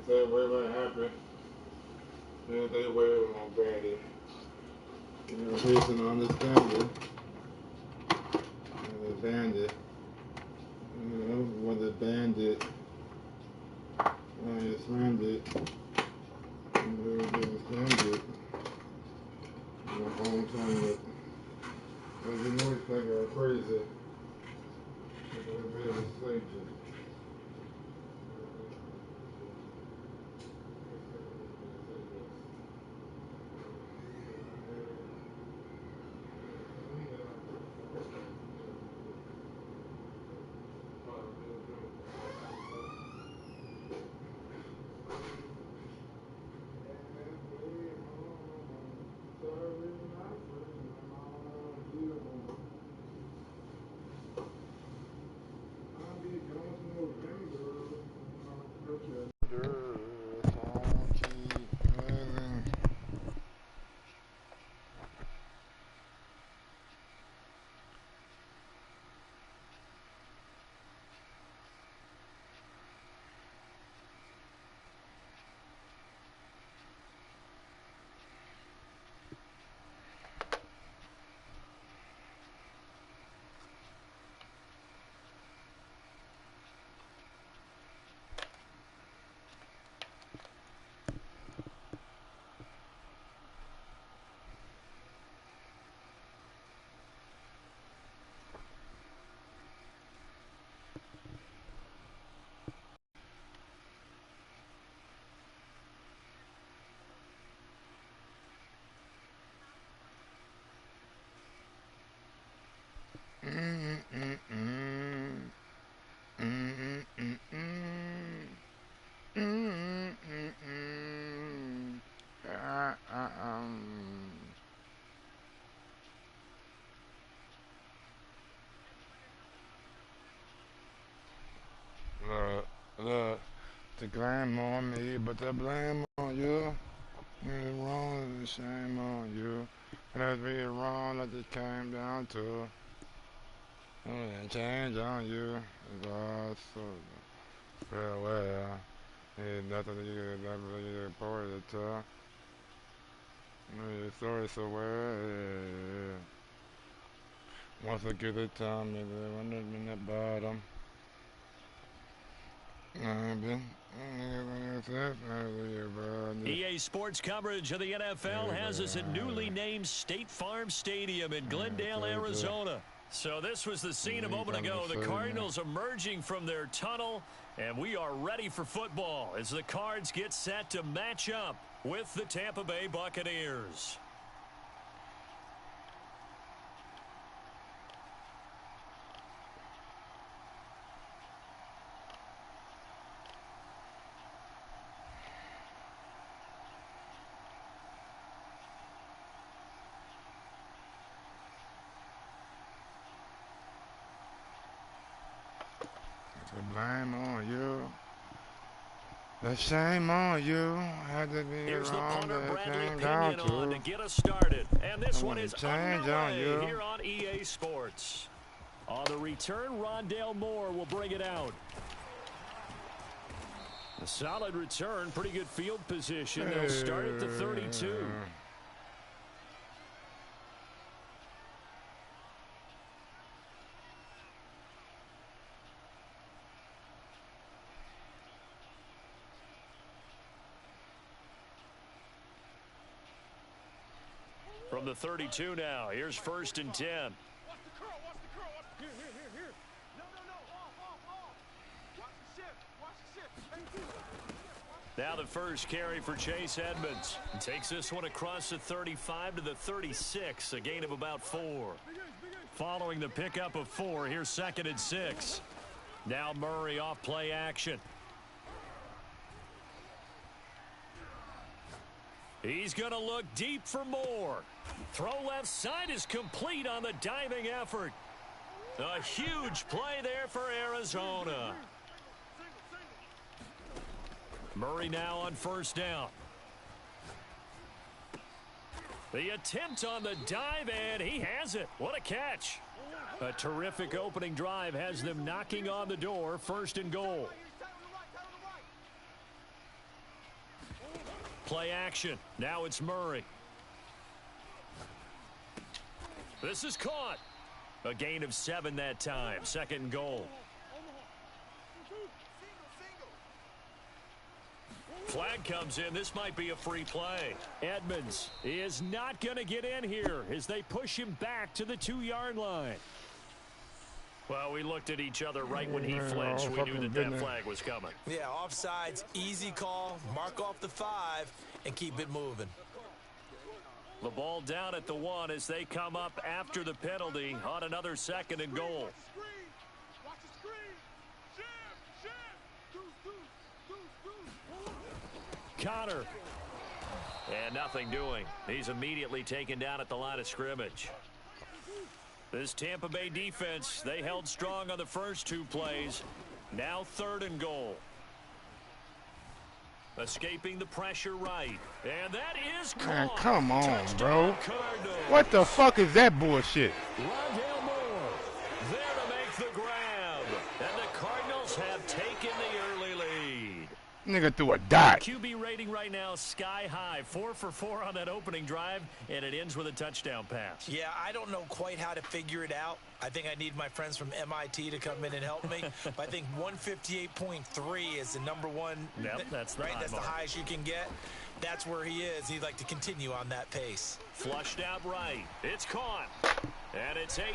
say whatever happened. Yeah, they were on bandit. You know, Jason understand it. The bandit. You know, was a bandit. I slammed it. And we didn't slammed it. My phone turned it. But you know it's like crazy. It's really crazy. Look, the blame on me, but the blame on you. It's wrong, the shame on you. Let's be wrong that it came down to. And change on you. It's all so farewell. Ain't nothing you can pour it to. Your story so well. Once I get the time, maybe when I'm in the bottom. EA Sports coverage of the NFL has us at newly named State Farm Stadium in Glendale, Arizona. So this was the scene a moment ago. The Cardinals emerging from their tunnel, and we are ready for football as the Cards get set to match up with the Tampa Bay Buccaneers. The blame on you. The shame on you. Had to be Here's the wrong punter, that it Bradley came Pinion, down on to to. get us started. And this I one want is to change on underway you. here on EA Sports. On the return, Rondale Moore will bring it out. A solid return, pretty good field position. They'll start at the 32. From the 32 now, here's 1st and 10. Watch the curl, watch the curl. Here. No. Off. Watch the shift. Now the first carry for Chase Edmonds. Takes this one across the 35 to the 36, a gain of about 4. Following the pickup of 4, here's 2nd and 6. Now Murray off play action. He's going to look deep for Moore. Throw left side is complete on the diving effort. A huge play there for Arizona. Murray now on 1st down. The attempt on the dive, and he has it. What a catch. A terrific opening drive has them knocking on the door, 1st and goal. Play action. Now it's Murray. This is caught. A gain of 7 that time. Second and goal. Flag comes in. This might be a free play. Edmonds is not going to get in here as they push him back to the 2-yard line. Well, we looked at each other right when he flinched. We knew that flag was coming. Yeah, offsides, easy call. Mark off the 5 and keep it moving. The ball down at the 1 as they come up after the penalty on another second and goal. Watch the screen. Connor. And nothing doing. He's immediately taken down at the line of scrimmage. This Tampa Bay defense, they held strong on the first 2 plays. Now 3rd and goal. Escaping the pressure right. And that is caught. Man, come on, Touchdown, bro. Cardinals. What the fuck is that bullshit? Rondale Moore there to make the grab. And the Cardinals have taken the early lead. Nigga threw a dot. QB rating right now sky high. 4 for 4 on that opening drive, and it ends with a touchdown pass. Yeah, I don't know quite how to figure it out. I think I need my friends from MIT to come in and help me. But I think 158.3 is the number one. Yep, that's the right. high That's mark. the highest you can get. That's where he is. He'd like to continue on that pace. Flushed out right. It's caught. And it's 8-0.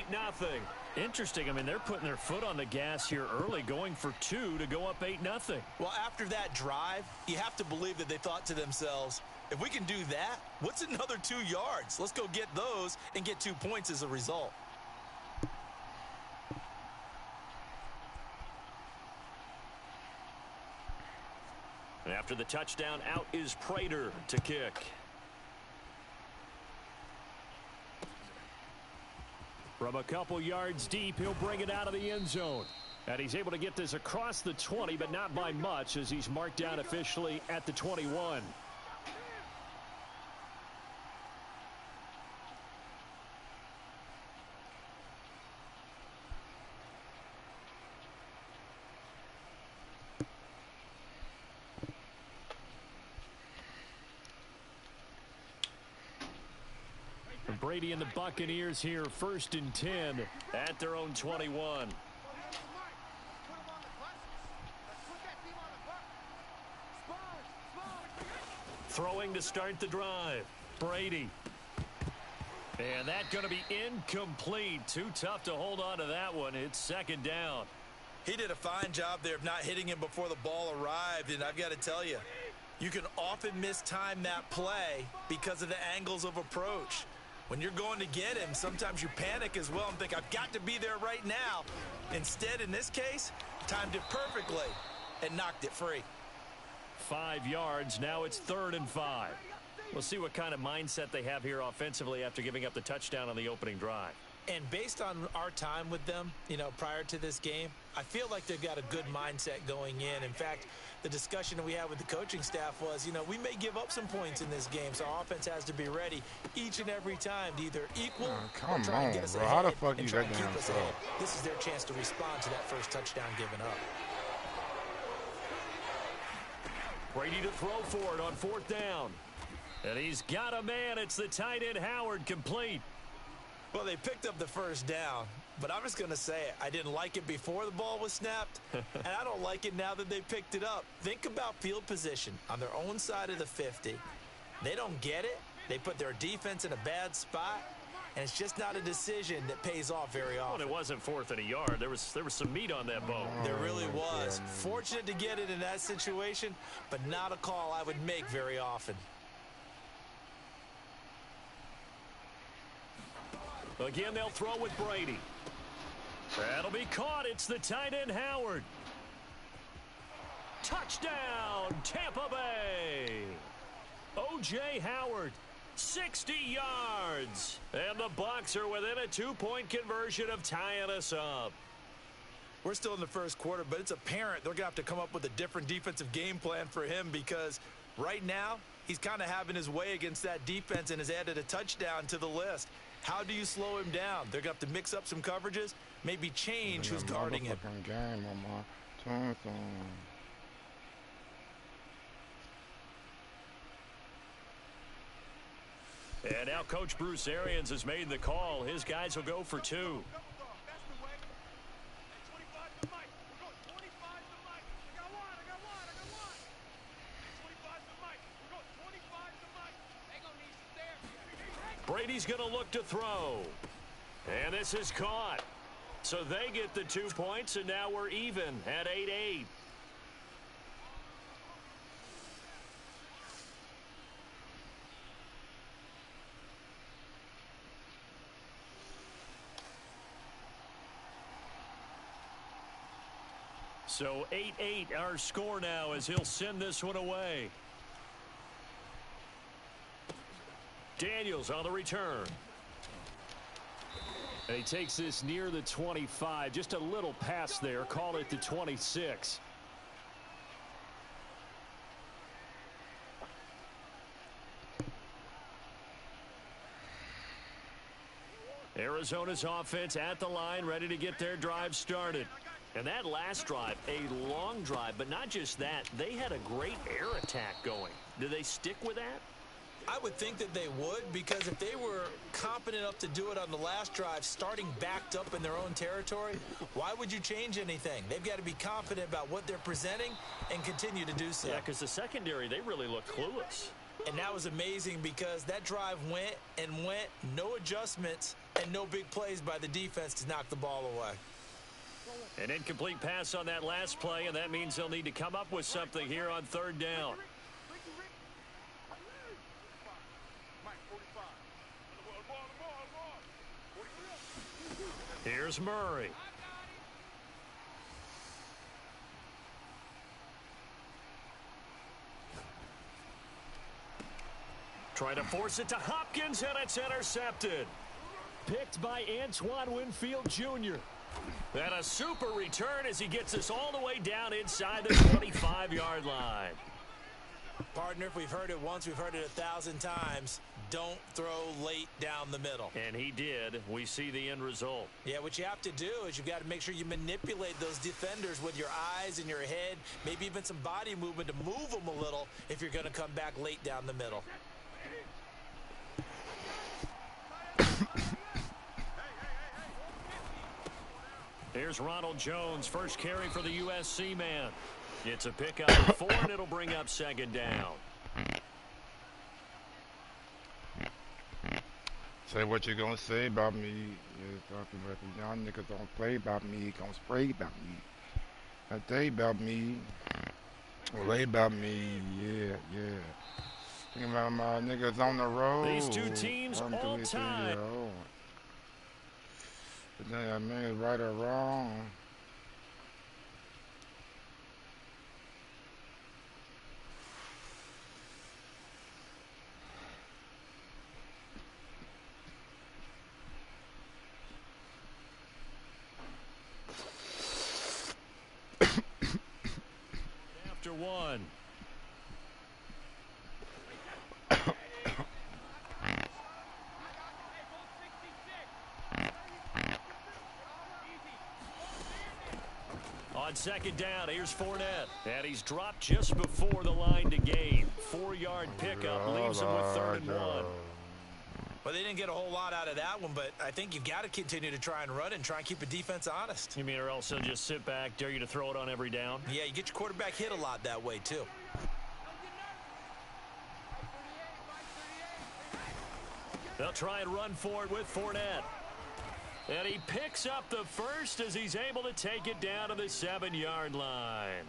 Interesting. I mean, they're putting their foot on the gas here early, going for 2 to go up 8-0. Well, after that drive, you have to believe that they thought to themselves, if we can do that, what's another 2 yards? Let's go get those and get 2 points as a result. After the touchdown, out is Prater to kick. From a couple yards deep, he'll bring it out of the end zone. And he's able to get this across the 20, but not by much, as he's marked down officially at the 21. Brady and the Buccaneers here, 1st and 10 at their own 21. Throwing to start the drive. Brady. And that's going to be incomplete. Too tough to hold on to that one. It's 2nd down. He did a fine job there of not hitting him before the ball arrived, and I've got to tell you, you can often mistime that play because of the angles of approach. When you're going to get him, sometimes you panic as well and think, I've got to be there right now. Instead, in this case, timed it perfectly and knocked it free. 5 yards. Now it's 3rd and 5. We'll see what kind of mindset they have here offensively after giving up the touchdown on the opening drive. And based on our time with them, prior to this game, I feel like they've got a good mindset going in. In fact, the discussion that we had with the coaching staff was, we may give up some points in this game, so our offense has to be ready each and every time to either equal or try and get us bro. ahead. How the fuck and you try got and keep down us so? ahead. This is their chance to respond to that first touchdown given up. Brady to throw for it on 4th down. And he's got a man. It's the tight end Howard, complete. Well, they picked up the first down, but I'm just going to say it. I didn't like it before the ball was snapped, and I don't like it now that they picked it up. Think about field position on their own side of the 50. They don't get it. They put their defense in a bad spot, and it's just not a decision that pays off very often. Well, it wasn't 4th and a yard. There was some meat on that bone. There really was. Fortunate to get it in that situation, but not a call I would make very often. Again, they'll throw with Brady. That'll be caught. It's the tight end Howard. Touchdown, Tampa Bay. O.J. Howard, 60 yards. And the Bucs are within a 2-point conversion of tying us up. We're still in the first quarter, but it's apparent they're going to have to come up with a different defensive game plan for him because right now he's kind of having his way against that defense and has added a touchdown to the list. How do you slow him down? They're going to have to mix up some coverages, maybe change who's guarding him. Game on my tongue. And now Coach Bruce Arians has made the call. His guys will go for 2. That's the way. Hey, 25 to Mike. We're going 25 to Mike. I got one. 25 to Mike. We're going 25 to Mike. They gonna need some therapy. Brady's going to look to throw. And this is caught. So they get the 2 points, and now we're even at 8-8. So 8-8 our score now as he'll send this one away. Daniels on the return. And he takes this near the 25. Just a little pass there. Call it the 26. Arizona's offense at the line, ready to get their drive started. And that last drive, a long drive, but not just that. They had a great air attack going. Do they stick with that? I would think that they would, because if they were competent enough to do it on the last drive, starting backed up in their own territory, why would you change anything? They've got to be confident about what they're presenting and continue to do so. Yeah, because the secondary, they really looked clueless. And that was amazing because that drive went and went, no adjustments, and no big plays by the defense to knock the ball away. An incomplete pass on that last play, and that means they'll need to come up with something here on 3rd down. Here's Murray. Trying to force it to Hopkins, and it's intercepted. Picked by Antoine Winfield Jr. And a super return as he gets us all the way down inside the 25-yard line. Partner, if we've heard it once, we've heard it 1,000 times. Don't throw late down the middle. And he did. We see the end result. Yeah, what you have to do is you've got to make sure you manipulate those defenders with your eyes and your head, maybe even some body movement to move them a little if you're going to come back late down the middle. Here's Ronald Jones, first carry for the USC man. It's a pickup of 4, and it'll bring up 2nd down. Say what you gonna say about me. You're talking about the young niggas don't play about me, gonna spray about me. I tell you about me. Lay about me, yeah. Thinking about my niggas on the road. These two teams all tied. But then I mean, right or wrong. After one. On 2nd down, here's Fournette. And he's dropped just before the line to gain. 4-yard pickup leaves him with 3rd and 1. Well, they didn't get a whole lot out of that one, but I think you've got to continue to try and run and try and keep a defense honest. You mean or else they'll just sit back, dare you to throw it on every down? Yeah, you get your quarterback hit a lot that way, too. They'll try and run for it with Fournette. And he picks up the first as he's able to take it down to the 7-yard line.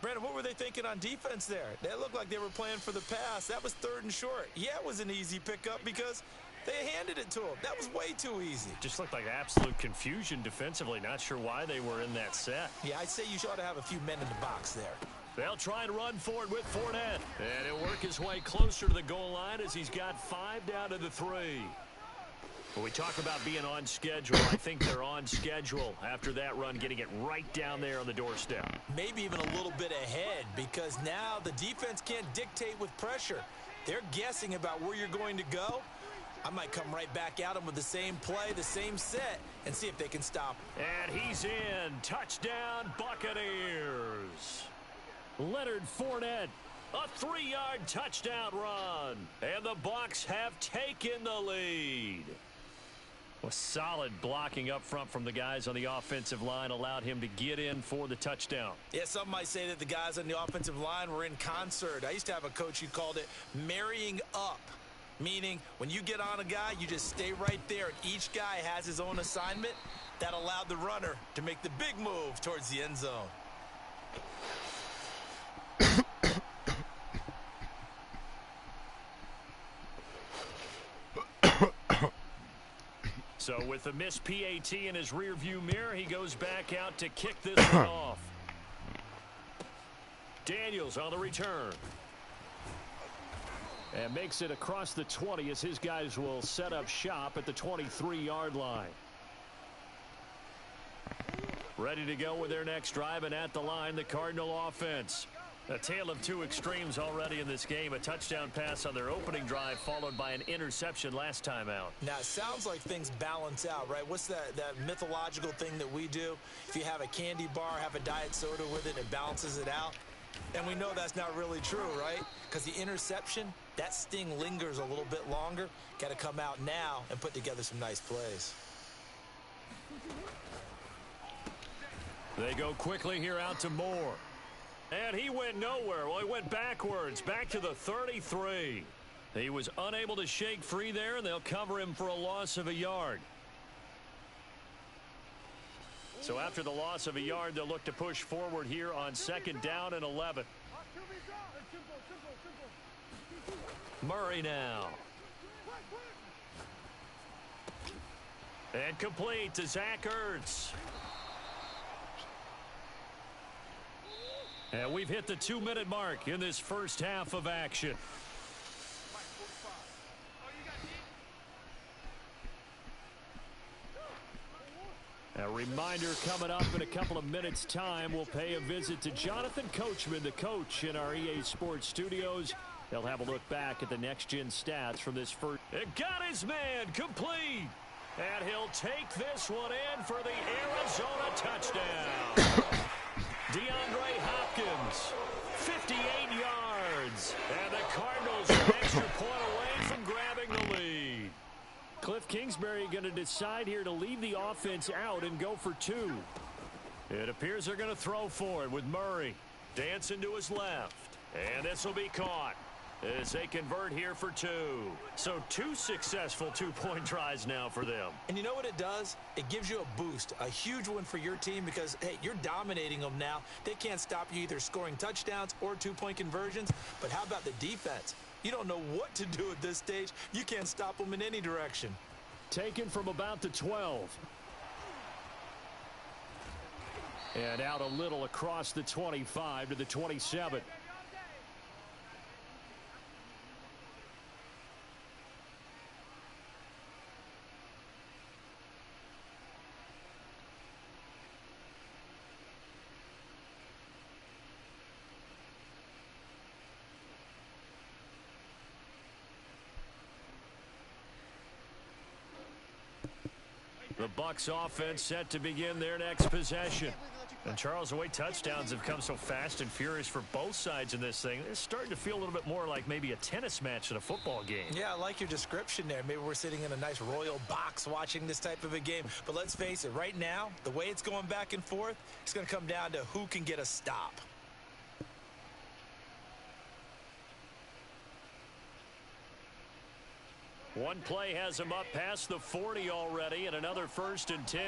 Brandon, what were they thinking on defense there? They looked like they were playing for the pass. That was 3rd and short. Yeah, it was an easy pickup because they handed it to him. That was way too easy. Just looked like absolute confusion defensively. Not sure why they were in that set. Yeah, I'd say you ought to have a few men in the box there. They'll try and run for it with Fournette. And he'll work his way closer to the goal line as he's got 5 down to the 3. When we talk about being on schedule, I think they're on schedule after that run, getting it right down there on the doorstep. Maybe even a little bit ahead because now the defense can't dictate with pressure. They're guessing about where you're going to go. I might come right back at them with the same play, the same set, and see if they can stop him. And he's in. Touchdown, Buccaneers. Leonard Fournette, A 3-yard touchdown run. And the Bucs have taken the lead. A solid blocking up front from the guys on the offensive line allowed him to get in for the touchdown. Yeah, some might say that the guys on the offensive line were in concert. I used to have a coach who called it marrying up, meaning when you get on a guy, you just stay right there, and each guy has his own assignment. That allowed the runner to make the big move towards the end zone. So with the missed PAT in his rearview mirror, he goes back out to kick this one off. Daniels on the return. And makes it across the 20 as his guys will set up shop at the 23-yard line. Ready to go with their next drive, and at the line, the Cardinal offense. A tale of two extremes already in this game. A touchdown pass on their opening drive, followed by an interception last time out. Now, it sounds like things balance out, right? What's that mythological thing that we do? If you have a candy bar, have a diet soda with it, it balances it out. And we know that's not really true, right? Because the interception, that sting lingers a little bit longer. Got to come out now and put together some nice plays. They go quickly here out to Moore. And he went nowhere. Well, he went backwards, back to the 33. He was unable to shake free there, and they'll cover him for a loss of a yard. So after the loss of a yard, they'll look to push forward here on 2nd down and 11. Murray now. And complete to Zach Ertz. And we've hit the 2-minute mark in this first half of action. A reminder coming up in a couple of minutes' time. We'll pay a visit to Jonathan Coachman, the coach in our EA Sports studios. They'll have a look back at the next-gen stats from this first. It got his man complete. And he'll take this one in for the Arizona touchdown. DeAndre Hopkins, 58 yards. And the Cardinals are an extra point away from grabbing the lead. Cliff Kingsbury going to decide here to leave the offense out and go for 2. It appears they're going to throw for it with Murray dancing to his left. And this will be caught as they convert here for 2. So 2 successful two-point tries now for them. And you know what it does? It gives you a boost, a huge one for your team because, hey, you're dominating them now. They can't stop you either scoring touchdowns or two-point conversions. But how about the defense? You don't know what to do at this stage. You can't stop them in any direction. Taken from about the 12. And out a little across the 25 to the 27. The Bucs offense set to begin their next possession. And Charles, the way touchdowns have come so fast and furious for both sides in this thing, it's starting to feel a little bit more like maybe a tennis match than a football game. Yeah, I like your description there. Maybe we're sitting in a nice royal box watching this type of a game. But let's face it, right now, the way it's going back and forth, it's going to come down to who can get a stop. One play has him up past the 40 already, and another 1st and 10.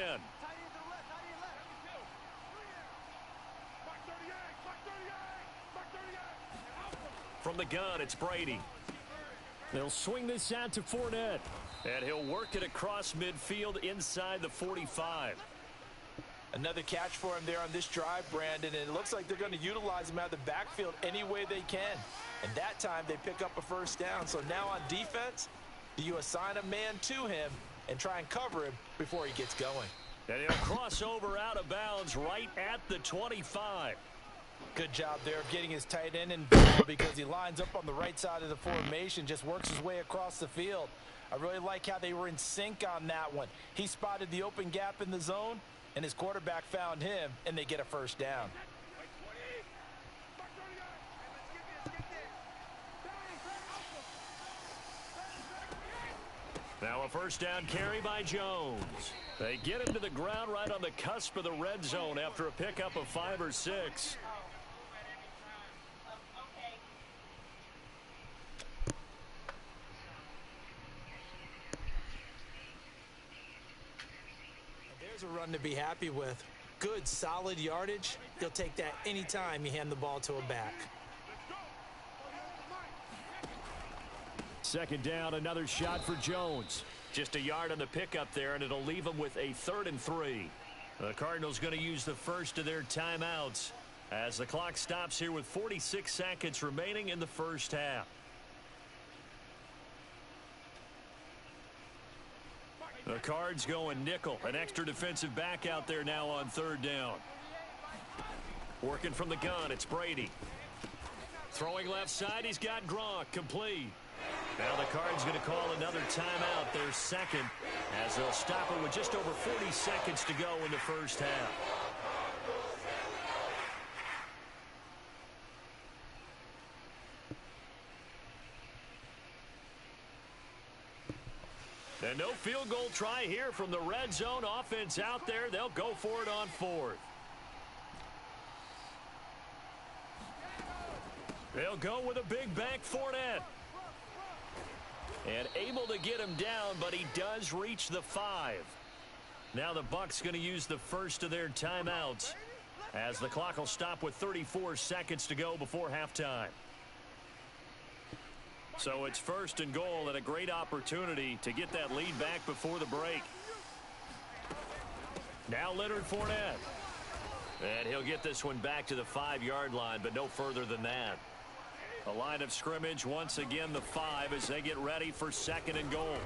From the gun, it's Brady. They'll swing this out to Fournette, and he'll work it across midfield inside the 45. Another catch for him there on this drive, Brandon, and it looks like they're going to utilize him out of the backfield any way they can. And that time they pick up a 1st down. So now on defense, do you assign a man to him and try and cover him before he gets going? And he'll cross over out of bounds right at the 25. Good job there of getting his tight end involved because he lines up on the right side of the formation, just works his way across the field. I really like how they were in sync on that one. He spotted the open gap in the zone, and his quarterback found him, and they get a 1st down. Now a first down carry by Jones. They get him to the ground right on the cusp of the red zone after a pickup of 5 or 6. There's a run to be happy with. Good, solid yardage. He'll take that anytime you hand the ball to a back. Second down, another shot for Jones. Just a yard on the pickup there, and it'll leave them with a 3rd and 3. The Cardinals going to use the first of their timeouts as the clock stops here with 46 seconds remaining in the first half. The Cards going nickel. An extra defensive back out there now on 3rd down. Working from the gun, it's Brady. Throwing left side, he's got Gronk, complete. Now the Cards going to call another timeout, their second, as they'll stop it with just over 40 seconds to go in the first half. And no field goal try here from the red zone. Offense out there. They'll go for it on 4th. They'll go with a big bank Fournette. And able to get him down, but he does reach the 5. Now the Bucs going to use the first of their timeouts as the clock will stop with 34 seconds to go before halftime. So it's 1st and goal and a great opportunity to get that lead back before the break. Now Leonard Fournette. And he'll get this one back to the 5-yard line, but no further than that. The line of scrimmage once again the 5 as they get ready for 2nd and goal.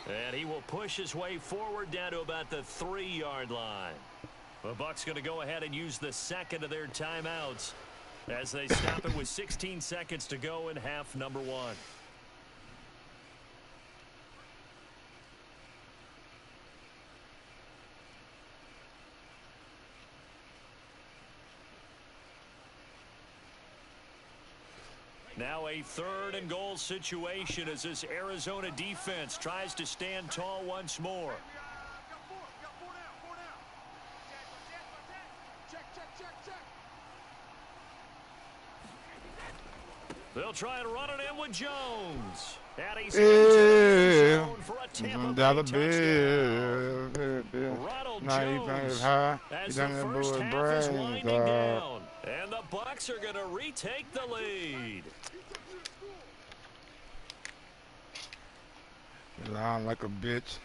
And he will push his way forward down to about the 3-yard line. The Bucs going to go ahead and use the second of their timeouts as they stop it with 16 seconds to go in half number 1. Now a 3rd and goal situation as this Arizona defense tries to stand tall once more. They'll try and run it in with Jones. And he's into the zone for a Tampa Bay touchdown. Ronald Jones as the first half is winding down. And the Bucs are going to retake the lead. You lying like a bitch.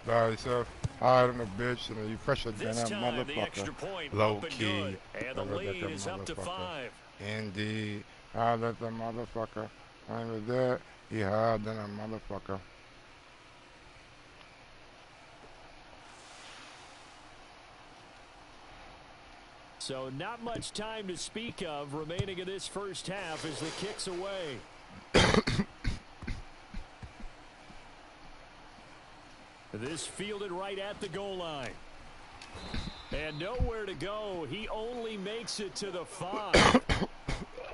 By yourself, hard on a bitch, and you pressure than that motherfucker. Low key. And the lead is up to 5. Indeed. Hard than the motherfucker. And with that, he hard than a motherfucker. So not much time to speak of remaining in this first half as the kick's away. This fielded right at the goal line. And nowhere to go. He only makes it to the 5.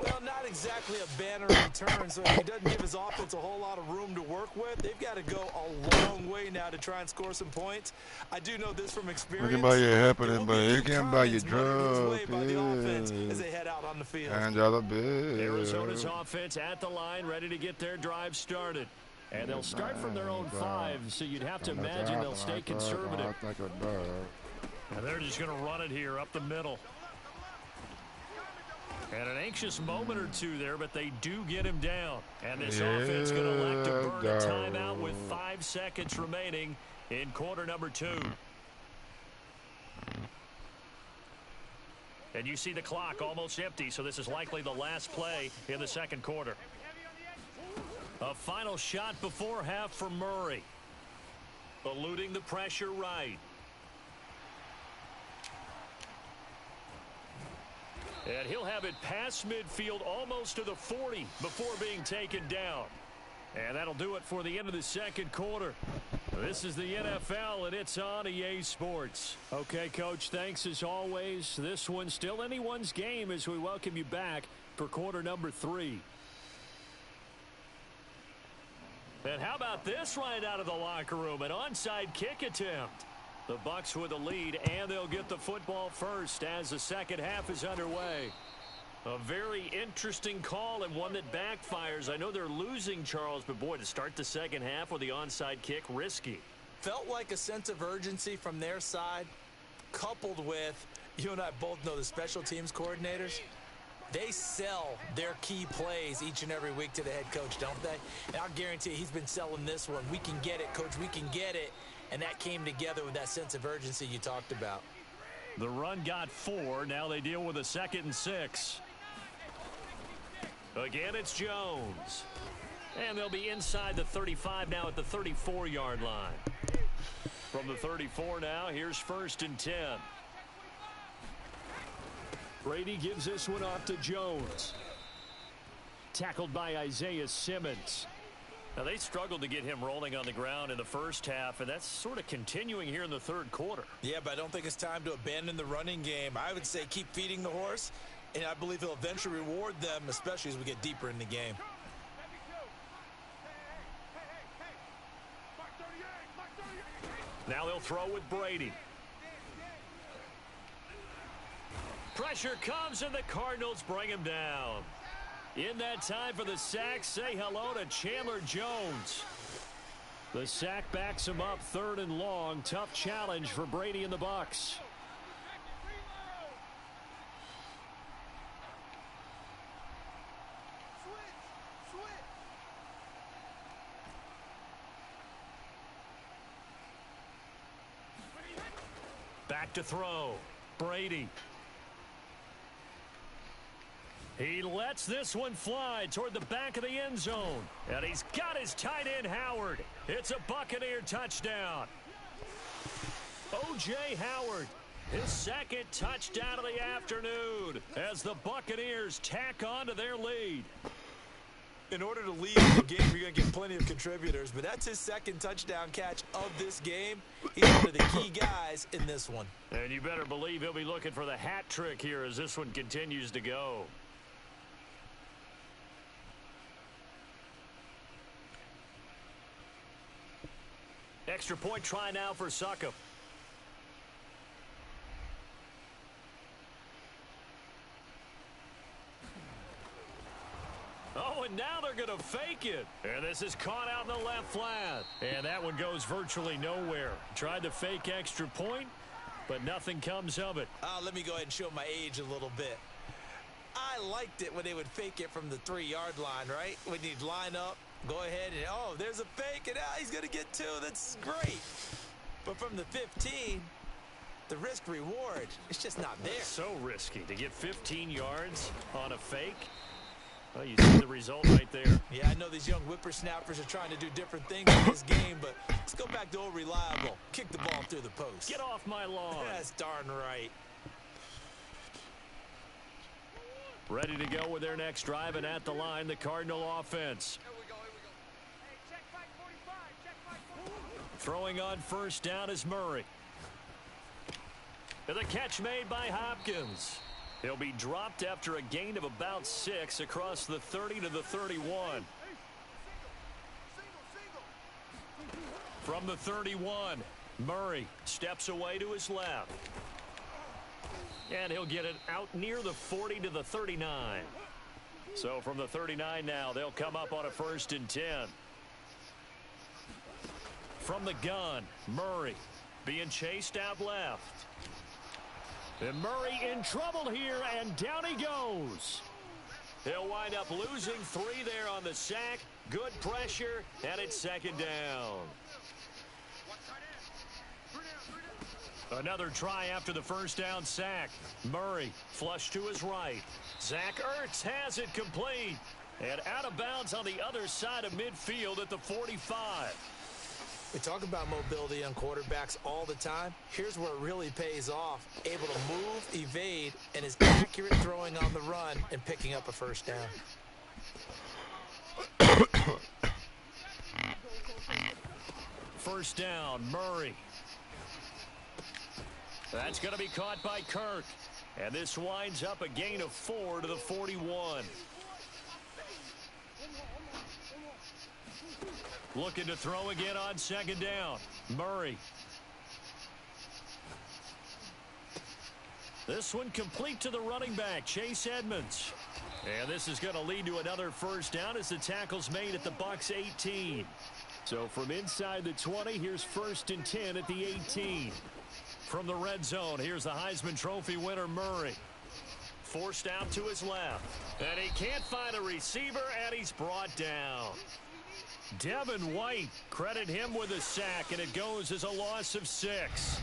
Well, not exactly a banner return, so he doesn't give his offense a whole lot of room to work with. They've got to go a long way now to try and score some points. I do know this from experience. You can buy your happening, but you can buy your drugs. By the offense as they head out on the field. And y'all bit. Arizona's offense at the line, ready to get their drive started. And they'll start from their own 5, so you'd have to imagine they'll stay conservative. And they're just going to run it here up the middle. And an anxious moment or two there, but they do get him down. And this offense going to elect to burn a timeout with 5 seconds remaining in quarter number 2. And you see the clock almost empty, so this is likely the last play in the second quarter. A final shot before half for Murray. Eluding the pressure right. And he'll have it past midfield almost to the 40 before being taken down. And that'll do it for the end of the second quarter. This is the NFL, and it's on EA Sports. Okay, Coach, thanks as always. This one's still anyone's game as we welcome you back for quarter number 3. And how about this right out of the locker room? An onside kick attempt. The Bucs with the lead, and they'll get the football first as the second half is underway. A very interesting call and one that backfires. I know they're losing, Charles, but boy, to start the second half with the onside kick, risky. Felt like a sense of urgency from their side, coupled with, you and I both know the special teams coordinators. They sell their key plays each and every week to the head coach, don't they? And I'll guarantee he's been selling this one. We can get it, coach, we can get it. And that came together with that sense of urgency you talked about. The run got 4. Now they deal with a 2nd and 6. Again, it's Jones. And they'll be inside the 35 now at the 34-yard line. From the 34 now, here's 1st and 10. Brady gives this one off to Jones. Tackled by Isaiah Simmons. Now, they struggled to get him rolling on the ground in the first half, and that's sort of continuing here in the third quarter. Yeah, but I don't think it's time to abandon the running game. I would say keep feeding the horse, and I believe he'll eventually reward them, especially as we get deeper in the game. Now they'll throw with Brady. Pressure comes, and the Cardinals bring him down. In that time for the sack, say hello to Chandler Jones. The sack backs him up, 3rd and long. Tough challenge for Brady and the Bucs. Back to throw. Brady. He lets this one fly toward the back of the end zone. And he's got his tight end, Howard. It's a Buccaneer touchdown. O.J. Howard, his 2nd touchdown of the afternoon as the Buccaneers tack on to their lead. In order to lead the game, you're going to get plenty of contributors, but that's his 2nd touchdown catch of this game. He's one of the key guys in this one. And you better believe he'll be looking for the hat trick here as this one continues to go. Extra point try now for Succop. Oh, and now they're going to fake it. And this is caught out in the left flat. And that one goes virtually nowhere. Tried to fake extra point, but nothing comes of it. Let me go ahead and show my age a little bit. I liked it when they would fake it from the 3-yard line, right? When you'd line up, go ahead and, oh, there's a fake, and he's going to get 2. That's great. But from the 15, the risk reward, it's just not there. So risky to get 15 yards on a fake. Well, you see the result right there. Yeah, I know these young whippersnappers are trying to do different things in this game, but let's go back to old reliable. Kick the ball through the post. Get off my lawn. That's darn right. Ready to go with their next drive, and at the line, the Cardinal offense. Hey, check 545, check 545. Throwing on 1st down is Murray. And the catch made by Hopkins. He'll be dropped after a gain of about 6 across the 30 to the 31. From the 31, Murray steps away to his left. And he'll get it out near the 40 to the 39. So from the 39 now, they'll come up on a 1st and 10. From the gun, Murray being chased out left. And Murray in trouble here, and down he goes. He'll wind up losing 3 there on the sack. Good pressure, and it's 2nd down. Another try after the 1st down sack. Murray flush to his right. Zach Ertz has it complete. And out of bounds on the other side of midfield at the 45. We talk about mobility on quarterbacks all the time. Here's where it really pays off. Able to move, evade, and is accurate throwing on the run and picking up a 1st down. 1st down, Murray. That's going to be caught by Kirk. And this winds up a gain of 4 to the 41. Looking to throw again on second down. Murray. This one complete to the running back, Chase Edmonds. And this is going to lead to another first down as the tackle's made at the Bucs 18. So from inside the 20, here's 1st and 10 at the 18. From the red zone, here's the Heisman Trophy winner, Murray. Forced out to his left. And he can't find a receiver, and he's brought down. Devin White, credit him with a sack, and it goes as a loss of 6.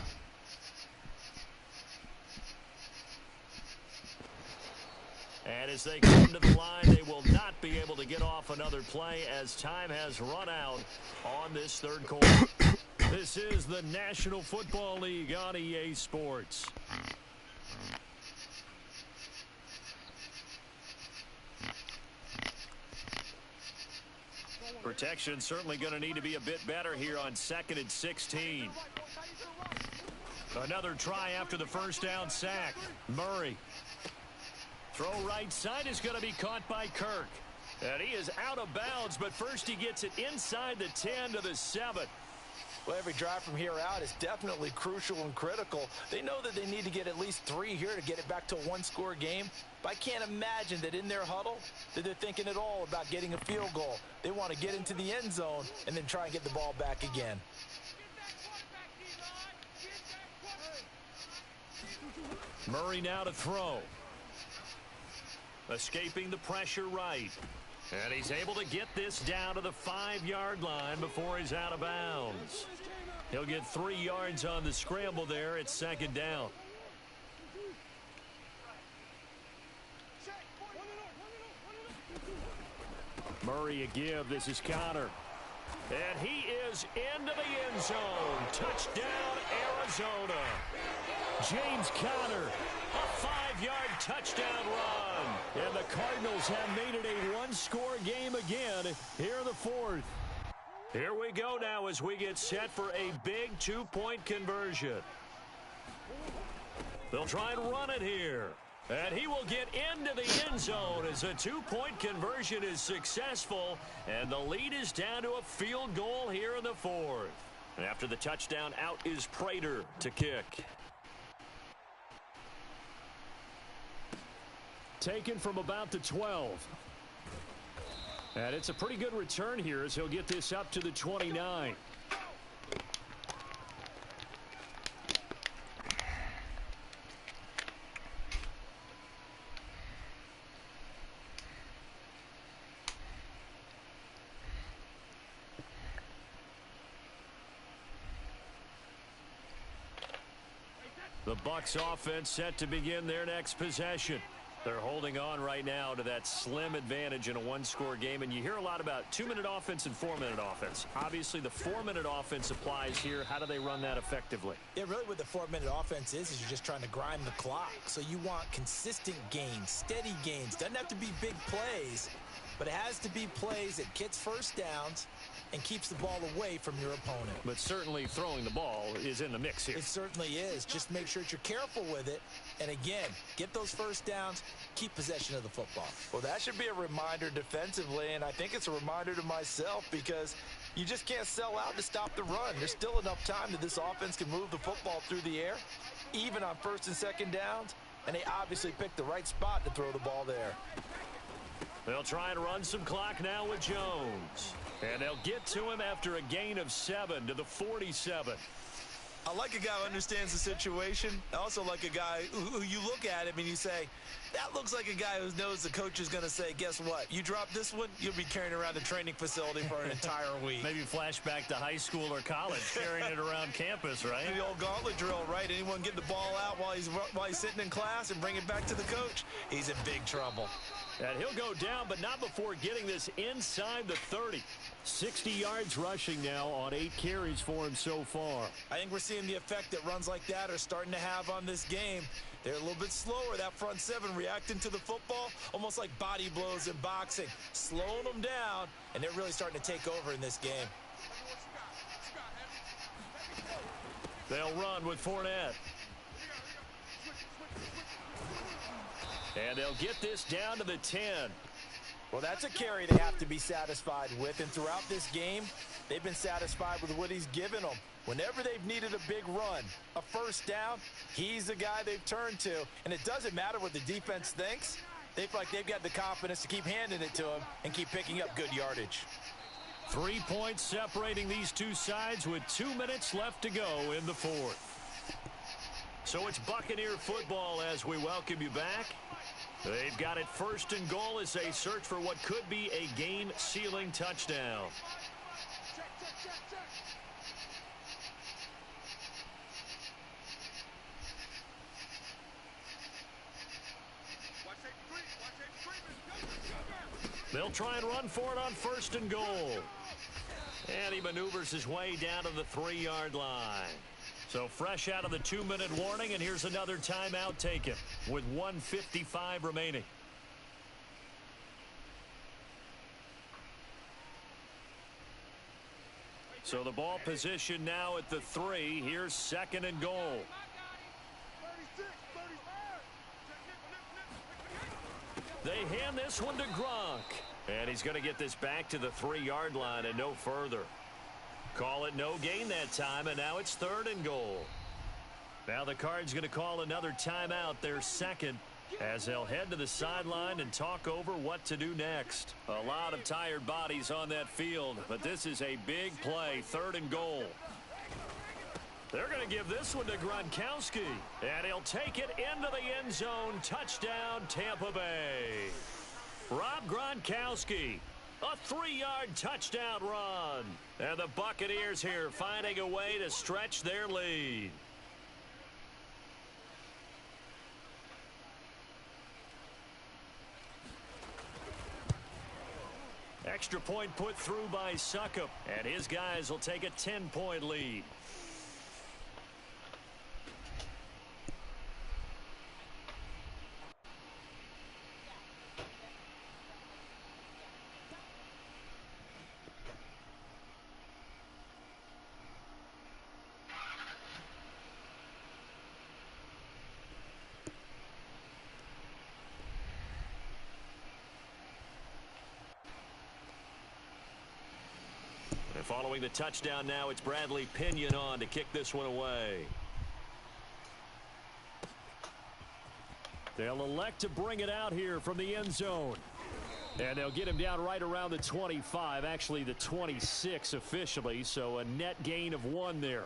And as they come to the line, they will not be able to get off another play as time has run out on this third quarter. This is the National Football League on EA Sports. Protection certainly going to need to be a bit better here on 2nd and 16. Another try after the first down sack. Murray. Throw right side is going to be caught by Kirk. And he is out of bounds, but first he gets it inside the 10 to the 7. Well, every drive from here out is definitely crucial and critical. They know that they need to get at least 3 here to get it back to a one-score game. But I can't imagine that in their huddle that they're thinking at all about getting a field goal. They want to get into the end zone and then try and get the ball back again. Murray now to throw. Escaping the pressure right. And he's able to get this down to the 5-yard line before he's out of bounds. He'll get 3 yards on the scramble there at 2nd down. Murray a give. This is Connor. And he is into the end zone. Touchdown, Arizona. James Conner, a 5-yard touchdown run. And the Cardinals have made it a one-score game again here in the 4th. Here we go now as we get set for a big 2-point conversion. They'll try and run it here. And he will get into the end zone as a 2-point conversion is successful. And the lead is down to a field goal here in the 4th. And after the touchdown, out is Prater to kick. Taken from about the 12. And it's a pretty good return here as he'll get this up to the 29. The Bucs offense set to begin their next possession. They're holding on right now to that slim advantage in a one-score game, and you hear a lot about 2-minute offense and 4-minute offense. Obviously, the 4-minute offense applies here. How do they run that effectively? Yeah, really what the 4-minute offense is you're just trying to grind the clock. So you want consistent gains, steady gains. Doesn't have to be big plays, but it has to be plays that gets first downs and keeps the ball away from your opponent. But certainly throwing the ball is in the mix here. It certainly is. Just make sure that you're careful with it. And again, get those first downs, keep possession of the football. Well, that should be a reminder defensively, and I think it's a reminder to myself because you just can't sell out to stop the run. There's still enough time that this offense can move the football through the air, even on 1st and 2nd downs, and they obviously picked the right spot to throw the ball there. They'll try and run some clock now with Jones. And they'll get to him after a gain of 7 to the 47. I like a guy who understands the situation. I also like a guy who you look at him and you say, that looks like a guy who knows the coach is going to say, guess what? You drop this one, you'll be carrying around the training facility for an entire week. Maybe flashback to high school or college, carrying it around campus, right? The old gauntlet drill, right? Anyone get the ball out while he's sitting in class and bring it back to the coach? He's in big trouble. And he'll go down, but not before getting this inside the 30. 60 yards rushing now on 8 carries for him so far. I think we're seeing the effect that runs like that are starting to have on this game. They're a little bit slower, that front 7 reacting to the football, almost like body blows in boxing, slowing them down, and they're really starting to take over in this game. They'll run with Fournette. And they'll get this down to the 10. Well, that's a carry they have to be satisfied with. And throughout this game, They've been satisfied with what he's given them. Whenever they've needed a big run, a first down, he's the guy they've turned to. And it doesn't matter what the defense thinks. They feel like they've got the confidence to keep handing it to him and keep picking up good yardage. 3 points separating these two sides with 2 minutes left to go in the fourth. So it's Buccaneer football as we welcome you back. They've got it first and goal as they search for what could be a game-sealing touchdown. They'll try and run for it on first and goal. And he maneuvers his way down to the 3-yard line. So fresh out of the 2-minute warning, and here's another timeout taken with 1:55 remaining. So the ball position now at the 3. Here's second and goal. They hand this one to Gronk. And he's going to get this back to the 3-yard line and no further. Call it no gain that time, and now it's third and goal. Now the Cards going to call another timeout, their second, as they'll head to the sideline and talk over what to do next. A lot of tired bodies on that field, but this is a big play, third and goal. They're going to give this one to Gronkowski, and he'll take it into the end zone. Touchdown, Tampa Bay. Rob Gronkowski, a 3-yard touchdown run. And the Buccaneers here finding a way to stretch their lead. Extra point put through by Succop, and his guys will take a 10-point lead. Following the touchdown now, it's Bradley Pinion on to kick this one away. They'll elect to bring it out here from the end zone. And they'll get him down right around the 25, actually the 26 officially, so a net gain of 1 there.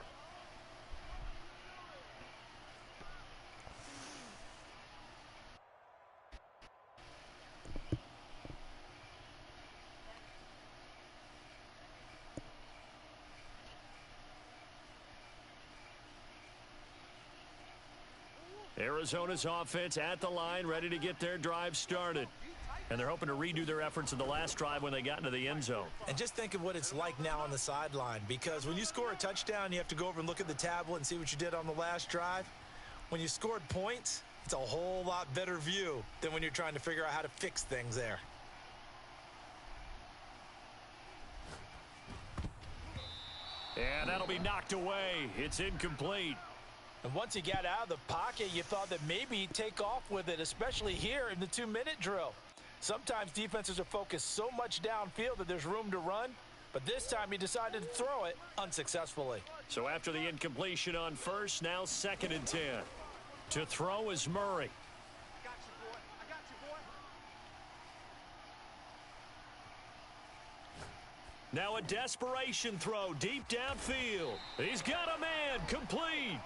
Arizona's offense at the line, ready to get their drive started. And they're hoping to redo their efforts in the last drive when they got into the end zone. And just think of what it's like now on the sideline, because when you score a touchdown, you have to go over and look at the tablet and see what you did on the last drive. When you scored points, it's a whole lot better view than when you're trying to figure out how to fix things there. And that'll be knocked away. It's incomplete. And once he got out of the pocket, you thought that maybe he'd take off with it, especially here in the 2-minute drill. Sometimes defenses are focused so much downfield that there's room to run, but this time he decided to throw it unsuccessfully. So after the incompletion on first, now 2nd and 10. To throw is Murray. I got you, boy. I got you, boy. Now a desperation throw deep downfield. He's got a man, complete.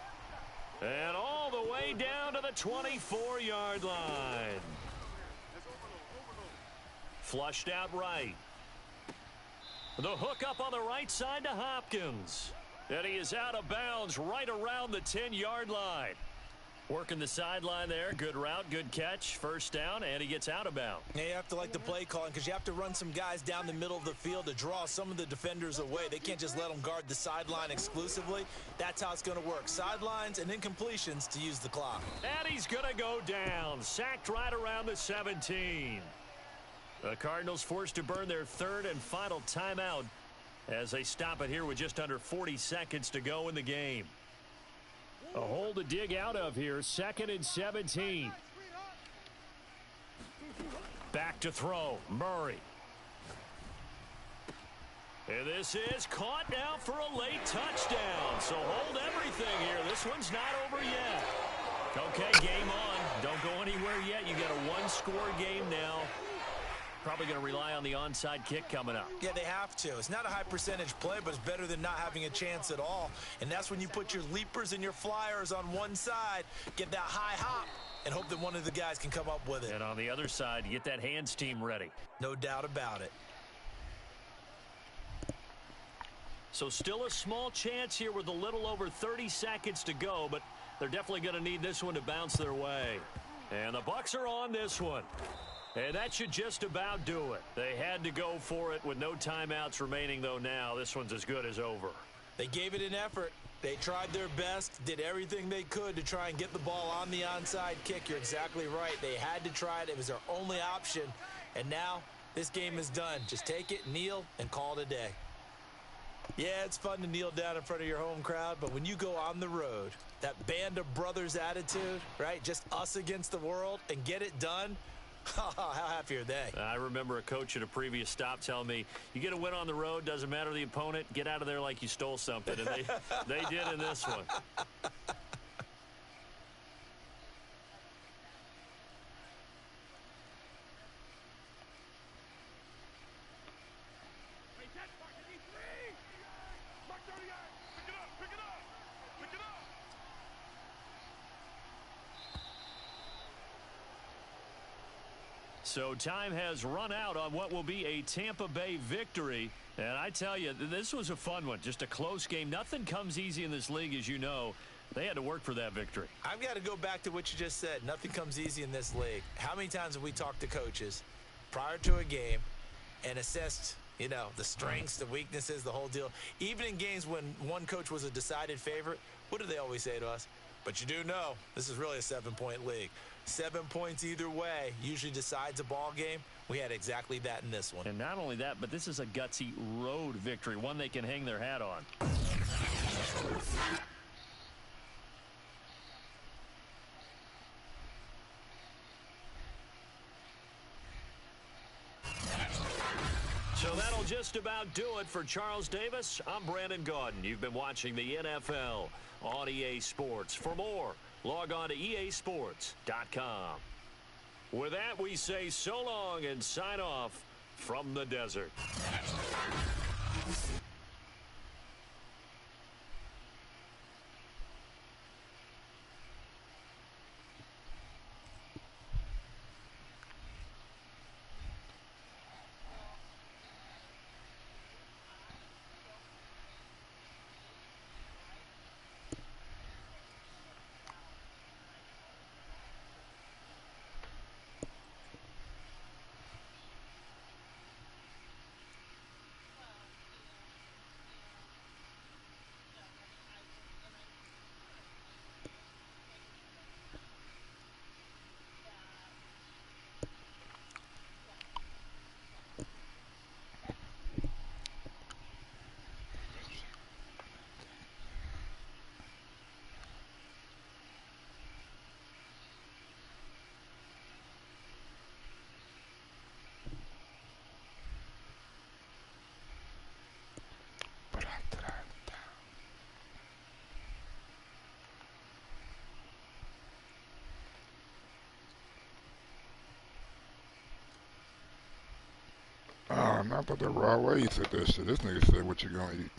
And all the way down to the 24-yard line. Flushed out right. The hook up on the right side to Hopkins. And he is out of bounds right around the 10-yard line. Working the sideline there. Good route, good catch. First down, and he gets out of bounds. Yeah, you have to like the play calling because you have to run some guys down the middle of the field to draw some of the defenders away. They can't just let them guard the sideline exclusively. That's how it's going to work. Sidelines and incompletions to use the clock. And he's going to go down. Sacked right around the 17. The Cardinals forced to burn their third and final timeout as they stop it here with just under 40 seconds to go in the game. A hole to dig out of here. 2nd and 17. Back to throw. Murray. And this is caught now for a late touchdown. So hold everything here. This one's not over yet. Okay, game on. Don't go anywhere yet. You got a one-score game now. Probably going to rely on the onside kick coming up. Yeah, they have to. It's not a high percentage play, but it's better than not having a chance at all. And that's when you put your leapers and your flyers on one side, get that high hop, and hope that one of the guys can come up with it. And on the other side, you get that hands team ready. No doubt about it. So still a small chance here with a little over 30 seconds to go, but they're definitely going to need this one to bounce their way. And the Bucs are on this one. And that should just about do it. They had to go for it with no timeouts remaining, though now. This one's as good as over. They gave it an effort. They tried their best, did everything they could to try and get the ball on the onside kick. You're exactly right. They had to try it. It was their only option. And now this game is done. Just take it, kneel, and call it a day. Yeah, it's fun to kneel down in front of your home crowd, but when you go on the road, that band of brothers attitude, right, just us against the world, and get it done, how happy are they? I remember a coach at a previous stop telling me, you get a win on the road, doesn't matter the opponent, get out of there like you stole something. And they did in this one. So time has run out on what will be a Tampa Bay victory. And I tell you, this was a fun one. Just a close game. Nothing comes easy in this league, as you know. They had to work for that victory. I've got to go back to what you just said. Nothing comes easy in this league. How many times have we talked to coaches prior to a game and assessed, you know, the strengths, the weaknesses, the whole deal? Even in games when one coach was a decided favorite, what do they always say to us? But you do know this is really a 7-point league. 7 points either way usually decides a ball game. We had exactly that in this one. And not only that, but this is a gutsy road victory, one they can hang their hat on. So that'll just about do it for Charles Davis. I'm Brandon Gaudin. You've been watching the NFL on EA Sports. For more, log on to easports.com. With that, we say so long and sign off from the desert. I thought the raw way he said that shit. This nigga said, what you gonna eat?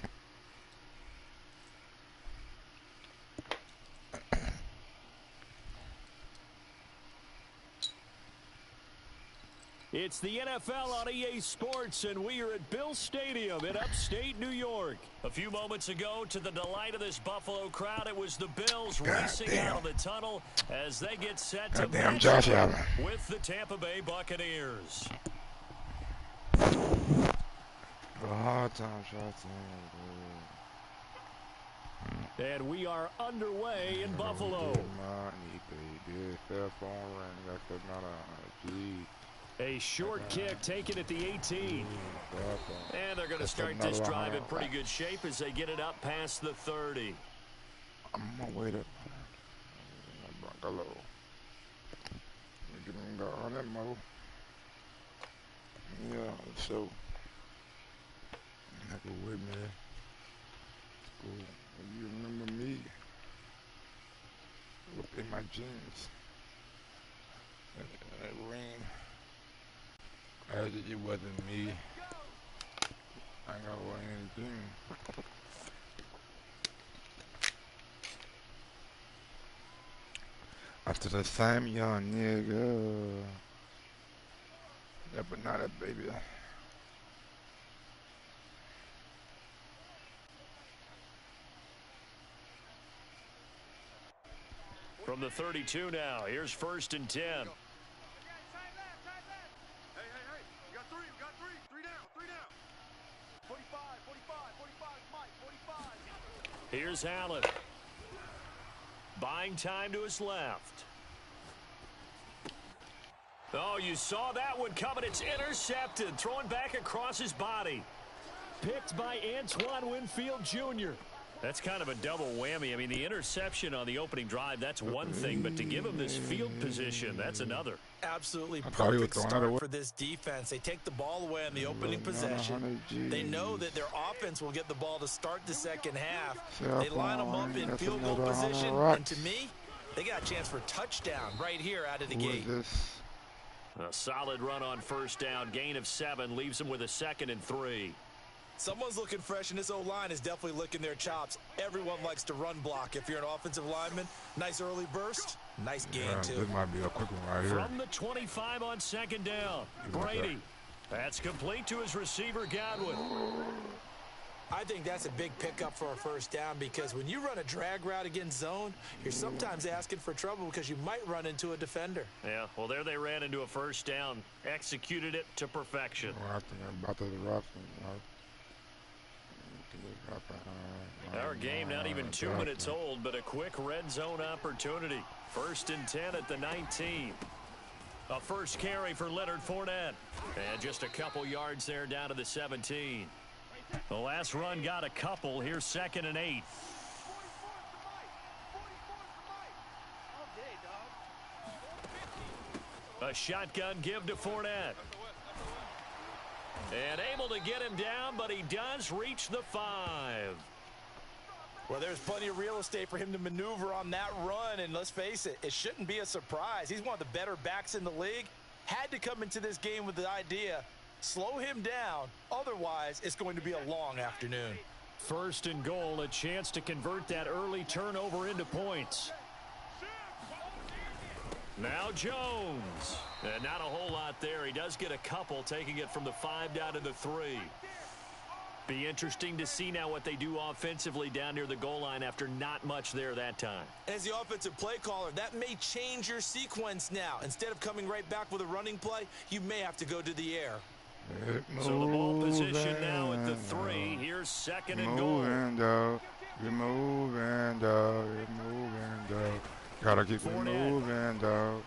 It's the NFL on EA Sports, and we are at Bill Stadium in upstate New York. A few moments ago, to the delight of this Buffalo crowd, it was the Bills racing out of the tunnel as they get set to match Josh Allen with the Tampa Bay Buccaneers. hard time shots. And we are underway in Buffalo. A short kick taken at the 18. And they're going to start this drive in pretty good shape as they get it up past the 30. I'm on my way to Bungalow. Get on that mo. Yeah, so I man. Cool. You remember me? In my jeans. That ring. It wasn't me. I ain't gonna wear anything. After the same young nigga. That but not a baby. From the 32 now, here's 1st and 10. Hey, hey, you got three down. 45, Mike, 45. Here's Allen. Buying time to his left. Oh, you saw that one coming. It's intercepted. Throwing back across his body. Picked by Antoine Winfield Jr. That's kind of a double whammy. I mean, the interception on the opening drive, that's one thing. But to give him this field position, that's another. Absolutely perfect start for this defense. They take the ball away on the opening possession. They know that their offense will get the ball to start the second half. They line them up in field goal position. And to me, they got a chance for a touchdown right here out of the gate. A solid run on 1st down. Gain of 7 leaves them with a 2nd and 3. Someone's looking fresh, and this O-line is definitely licking their chops. Everyone likes to run block. If you're an offensive lineman, nice early burst, nice gain, too. This might be a quick one right here. From the 25 on 2nd down, Brady. That's complete to his receiver, Godwin. I think that's a big pickup for a 1st down because when you run a drag route against zone, you're sometimes asking for trouble because you might run into a defender. Yeah, well, there they ran into a 1st down. Executed it to perfection. Our game not even 2 minutes old, but a quick red zone opportunity. 1st and 10 at the 19. A first carry for Leonard Fournette. And just a couple yards there down to the 17. The last run got a couple. Here's 2nd and 8. A shotgun give to Fournette. And able to get him down, but he does reach the 5. Well, there's plenty of real estate for him to maneuver on that run, and let's face it, it shouldn't be a surprise. He's one of the better backs in the league. Had to come into this game with the idea, slow him down, otherwise it's going to be a long afternoon. 1st and goal, a chance to convert that early turnover into points. Now Jones. And not a whole lot there. He does get a couple, taking it from the 5 down to the 3. Be interesting to see now what they do offensively down near the goal line after not much there that time. As the offensive play caller, that may change your sequence now. Instead of coming right back with a running play, you may have to go to the air. So the ball position now at the 3. Here's 2nd and goal. You're moving, dog. You're moving, dog. Gotta keep it moving, dog.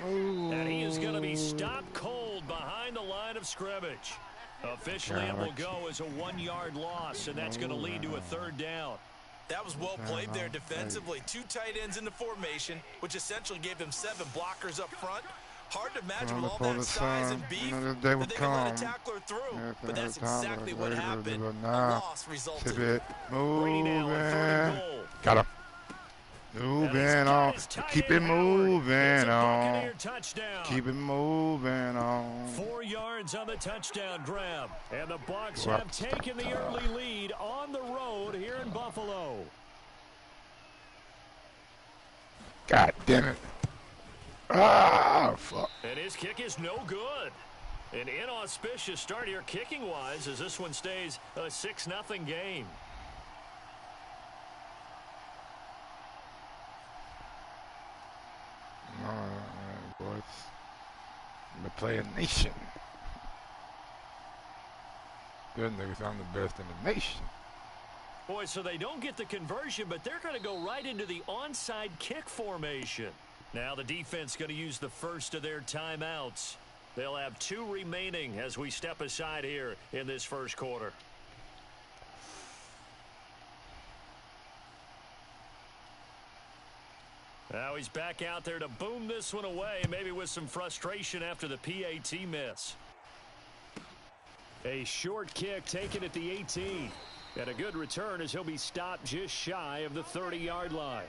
And he is going to be stopped cold behind the line of scrimmage. Officially, it will go as a 1-yard loss, and that's going to lead to a 3rd down. That was well played there defensively. 2 tight ends in the formation, which essentially gave them 7 blockers up front. Hard to imagine with all that size and beef that they can let a tackler through. But that's exactly what happened. A loss resulted. Moving. Got him. Moving on. Keep it moving on. Keep it moving on. 4 yards on the touchdown grab. And the Bucs have taken the early lead on the road here in Buffalo. God damn it. Ah, fuck. And his kick is no good. An inauspicious start here kicking-wise as this one stays a 6-0 game. Boys, the player nation. Good niggas, I'm the best in the nation. Boy, so they don't get the conversion, but they're going to go right into the onside kick formation. Now the defense going to use the first of their timeouts. They'll have 2 remaining as we step aside here in this first quarter. Now he's back out there to boom this one away, maybe with some frustration after the PAT miss. A short kick taken at the 18. And a good return as he'll be stopped just shy of the 30-yard line.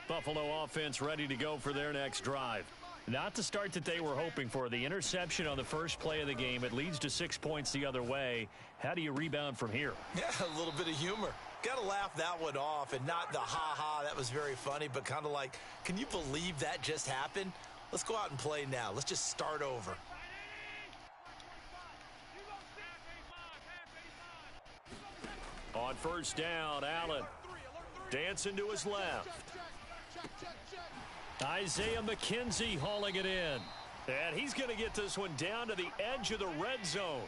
Buffalo offense ready to go for their next drive. Not the start that they were hoping for. The interception on the first play of the game. It leads to 6 points the other way. How do you rebound from here? Yeah, a little bit of humor. Got to laugh that one off and not the ha-ha, that was very funny, but kind of like, can you believe that just happened? Let's go out and play now. Let's just start over. On first down, Allen dancing to his left. Isaiah McKenzie hauling it in. And he's going to get this one down to the edge of the red zone.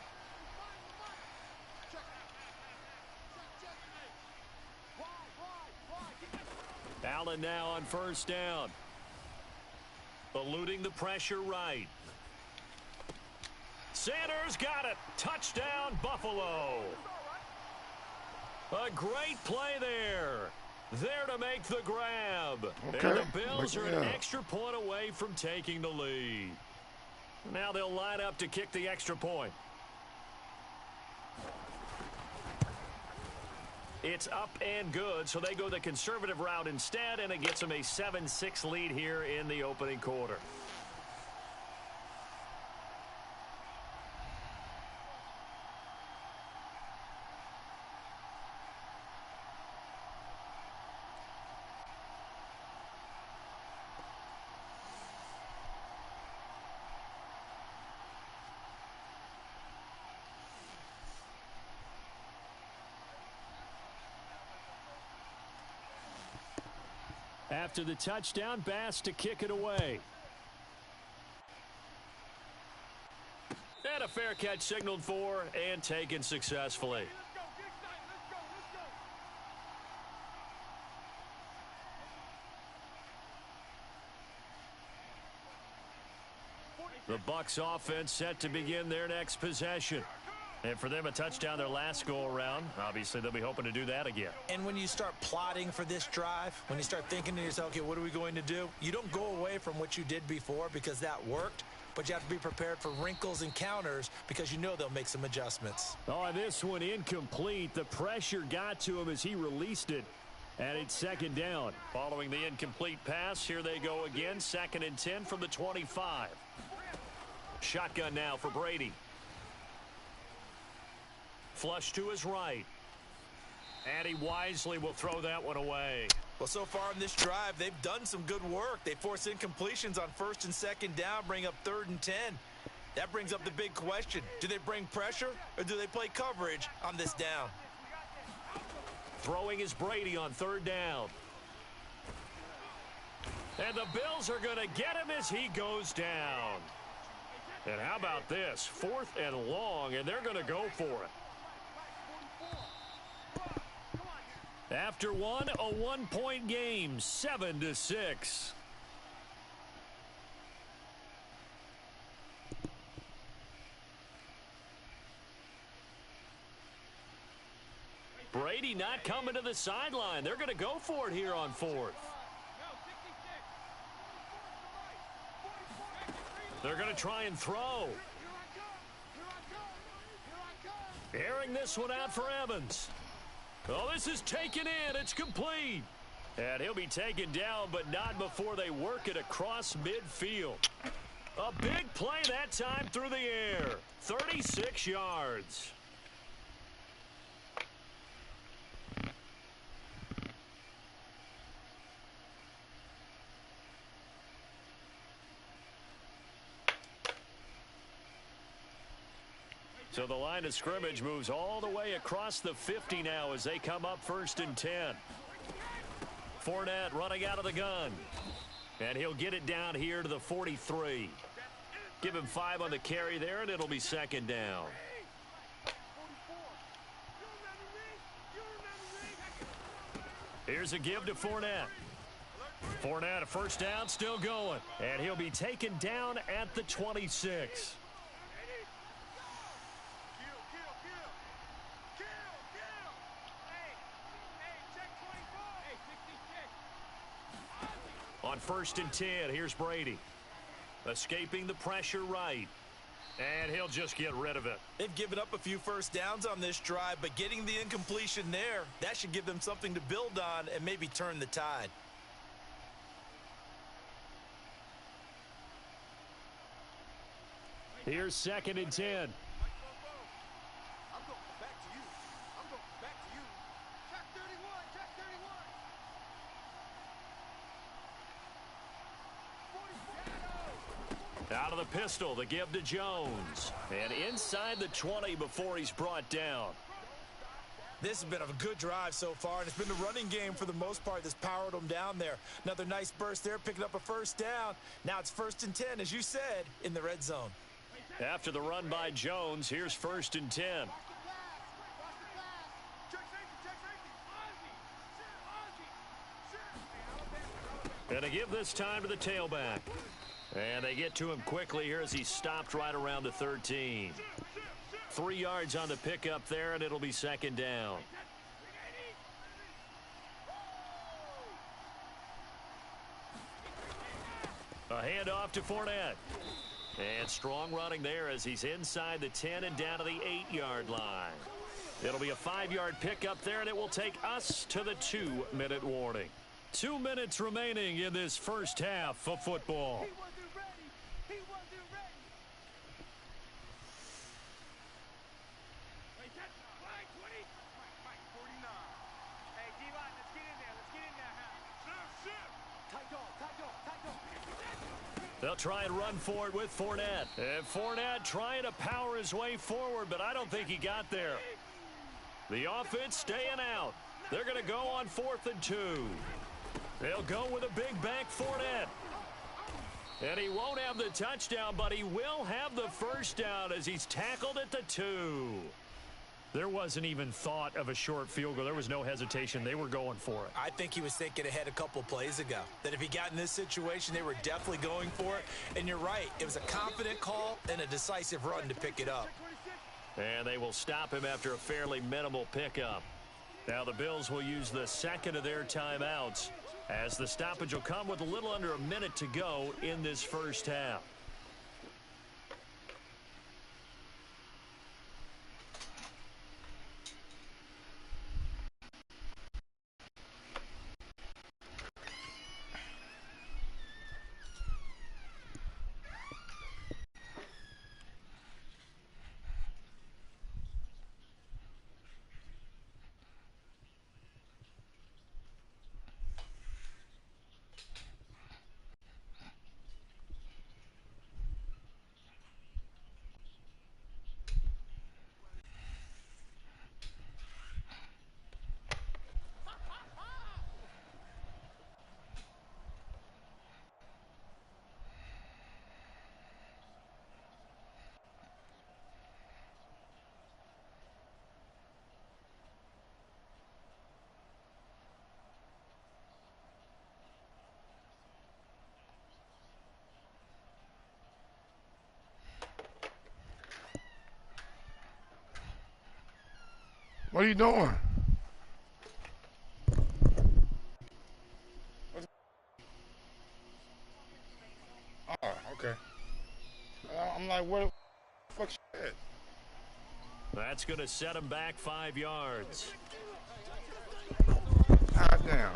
Allen now on first down. Eluding the pressure right. Sanders got it. Touchdown, Buffalo. A great play there. There to make the grab. Okay. And the Bills are an extra point away from taking the lead. Now they'll line up to kick the extra point. It's up and good, so they go the conservative route instead, and it gets them a 7-6 lead here in the opening quarter. After the touchdown, Bass to kick it away. And a fair catch signaled for and taken successfully. The Bucs offense set to begin their next possession. And for them, a touchdown their last go-around. Obviously, they'll be hoping to do that again. And when you start plotting for this drive, when you start thinking to yourself, okay, what are we going to do? You don't go away from what you did before because that worked, but you have to be prepared for wrinkles and counters because you know they'll make some adjustments. Oh, this one incomplete. The pressure got to him as he released it. And it's second down. Following the incomplete pass, here they go again. 2nd and 10 from the 25. Shotgun now for Brady. Flush to his right. And he wisely will throw that one away. Well, so far in this drive, they've done some good work. They force incompletions on 1st and 2nd down, bring up 3rd and 10. That brings up the big question. Do they bring pressure or do they play coverage on this down? Throwing is Brady on 3rd down. And the Bills are going to get him as he goes down. And how about this? 4th and long, and they're going to go for it. After one, a 1-point game, 7-6. Brady not coming to the sideline. They're going to go for it here on 4th. They're going to try and throw. Airing this one out for Edmonds. Oh, this is taken in. It's complete. And he'll be taken down, but not before they work it across midfield. A big play that time through the air. 36 yards. So the line of scrimmage moves all the way across the 50 now as they come up 1st and 10. Fournette running out of the gun. And he'll get it down here to the 43. Give him 5 on the carry there, and it'll be 2nd down. Here's a give to Fournette. Fournette, a 1st down, still going. And he'll be taken down at the 26. On 1st and 10, here's Brady. Escaping the pressure right. And he'll just get rid of it. They've given up a few first downs on this drive, but getting the incompletion there, that should give them something to build on and maybe turn the tide. Here's 2nd and 10. I'm going back to you. I'm going back to you. Track 31. Track 31. Out of the pistol, the give to Jones. And inside the 20 before he's brought down. This has been a good drive so far, and it's been the running game for the most part that's powered them down there. Another nice burst there, picking up a first down. Now it's 1st and 10, as you said, in the red zone. After the run by Jones, here's 1st and 10. And they give this time to the tailback. And they get to him quickly here as he stopped right around the 13. 3 yards on the pickup there, and it'll be 2nd down. A handoff to Fournette. And strong running there as he's inside the 10 and down to the 8-yard line. It'll be a 5-yard pickup there, and it will take us to the 2-minute warning. 2 minutes remaining in this first half of football. He wasn't ready. Hey, that's flag 20. Mike 49. Hey, D-line, let's get in there. Let's get in there, huh? Tight dog, tight dog, tight dog. They'll try and run for it with Fournette. And Fournette trying to power his way forward, but I don't think he got there. The offense staying out. They're going to go on 4th and 2. They'll go with a big back Fournette. And he won't have the touchdown, but he will have the first down as he's tackled at the 2. There wasn't even thought of a short field goal. There was no hesitation. They were going for it. I think he was thinking ahead a couple plays ago, that if he got in this situation, they were definitely going for it. And you're right. It was a confident call and a decisive run to pick it up. And they will stop him after a fairly minimal pickup. Now the Bills will use the 2nd of their timeouts as the stoppage will come with a little under a minute to go in this first half. What are you doing? Oh, okay. I'm like, what the fuck shit? That's going to set him back 5 yards. God damn.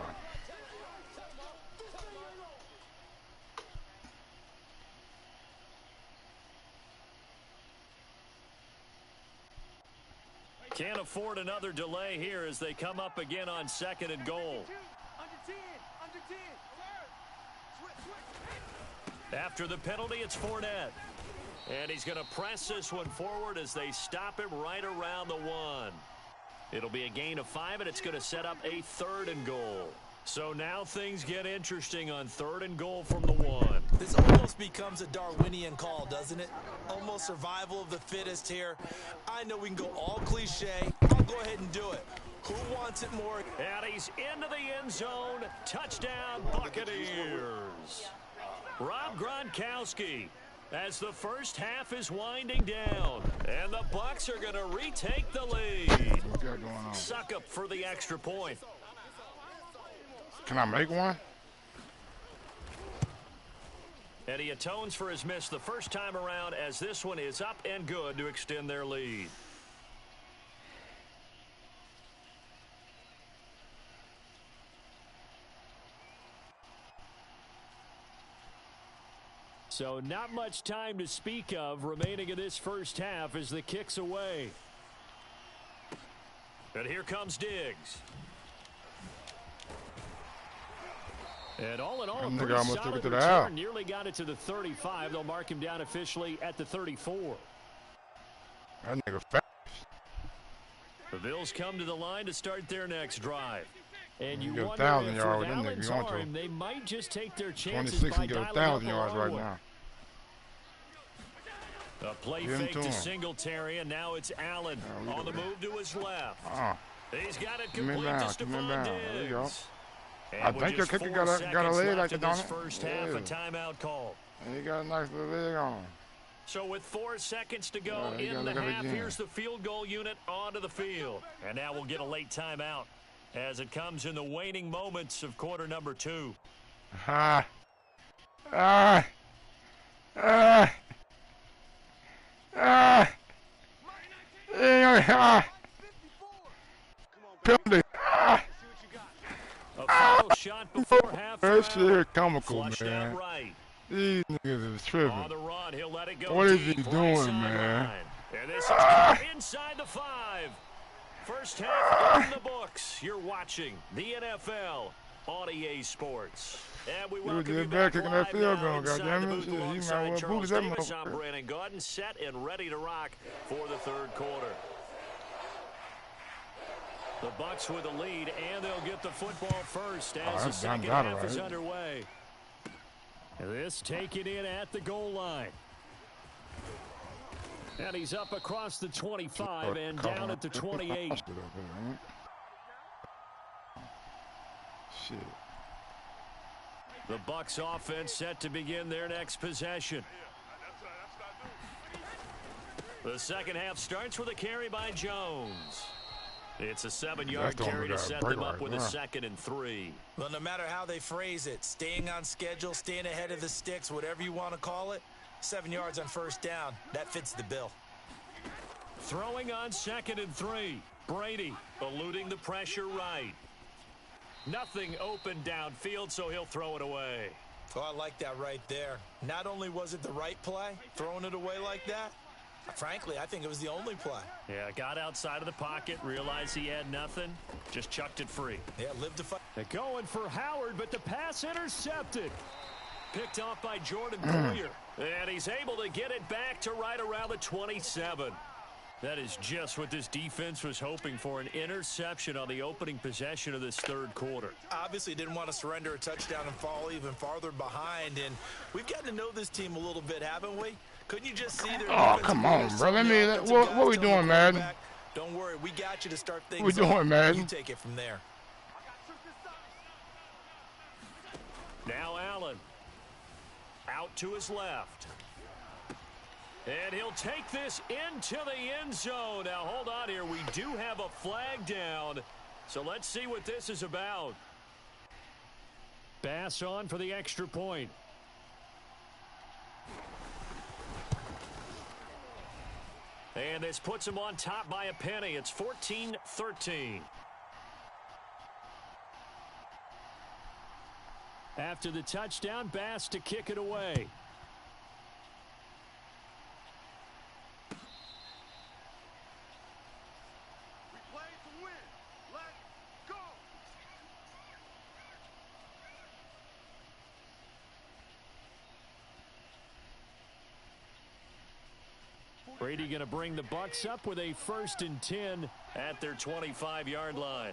Can't afford another delay here as they come up again on 2nd and goal. Under 10. After the penalty, it's Fournette. And he's going to press this one forward as they stop him right around the 1. It'll be a gain of 5, and it's going to set up a 3rd and goal. So now things get interesting on 3rd and goal from the 1. This almost becomes a Darwinian call, doesn't it? Almost survival of the fittest here. I know we can go all cliche. I'll go ahead and do it. Who wants it more? And he's into the end zone. Touchdown, Buccaneers. Rob Gronkowski as the first half is winding down. And the Bucs are going to retake the lead. What's got going on? Suck up for the extra point. Can I make one? And he atones for his miss the first time around as this one is up and good to extend their lead. So not much time to speak of remaining in this first half as the kick's away. And here comes Diggs. And all in all, That nigga pretty almost took solid it to the return. house. Nearly got it to the 35. They'll mark him down officially at the 34. That nigga fast. The Bills come to the line to start their next drive. And you get wonder 1,000 if yards with with them Allen's niggas, you want to. arm, they might just take their chances 26 by and get dialing up 1,000 the yards long right one. now. A play Give him fake to to him. Singletary, and now it's Allen on the move to his left. He's got it Come in complete down, to come in Stephon down. There you go. Diggs. I And with think your just kicker 4 got a seconds leg left like in it on this it. first half, Yeah. a timeout call. And he got a nice little leg on him. So with 4 seconds to go Yeah, you in gotta the look at it half, again. here's the field goal unit onto the field. And now we'll get a late timeout as it comes in the waning moments of quarter number 2. Ah. Ah. Ah. Ah. Ah. Penalty. Ah. A final shot before half. That shit comical, Flushed man. out right. These niggas is On tripping. the run, he'll let it go. What is deep, he right doing, sideline. man? And this is caught inside the 5. First half in the books. You're watching the NFL on EA Sports. And we welcome you did back bad kicking that live field now goal, inside goddamn the it. booth Shit, he might alongside well Charles booted that Davis. I'm motherfucker. Brandon Gaudin, set and ready to rock for the third quarter. The Bucs with the lead, and they'll get the football first as the that's second done half is right. underway. This taken in at the goal line. And he's up across the 25 and down at the 28. Shit. The Bucs offense set to begin their next possession. The second half starts with a carry by Jones. It's a 7-yard carry to set them up with a 2nd and 3. Well, no matter how they phrase it, staying on schedule, staying ahead of the sticks, whatever you want to call it, 7 yards on first down, that fits the bill. Throwing on 2nd and 3. Brady eluding the pressure right. Nothing open downfield, so he'll throw it away. Oh, I like that right there. Not only was it the right play, throwing it away like that, frankly, I think it was the only play. Yeah, got outside of the pocket, realized he had nothing, just chucked it free. Yeah, lived to fight. They're going for Howard, but the pass intercepted. Picked off by Jordan Poyer. And he's able to get it back to right around the 27. That is just what this defense was hoping for, an interception on the opening possession of this third quarter. Obviously didn't want to surrender a touchdown and fall even farther behind, and we've gotten to know this team a little bit, haven't we? Couldn't you just see their Oh, come on, bro. Let me. What we doing, Madden? Don't worry, we got you to start things. What we doing, Madden? You take it from there. Now Allen. Out to his left. And he'll take this into the end zone. Now, hold on here. We do have a flag down. So let's see what this is about. Bass on for the extra point. And this puts him on top by a penny. It's 14-13. After the touchdown, Bass to kick it away. Brady going to bring the Bucs up with a 1st and 10 at their 25-yard line.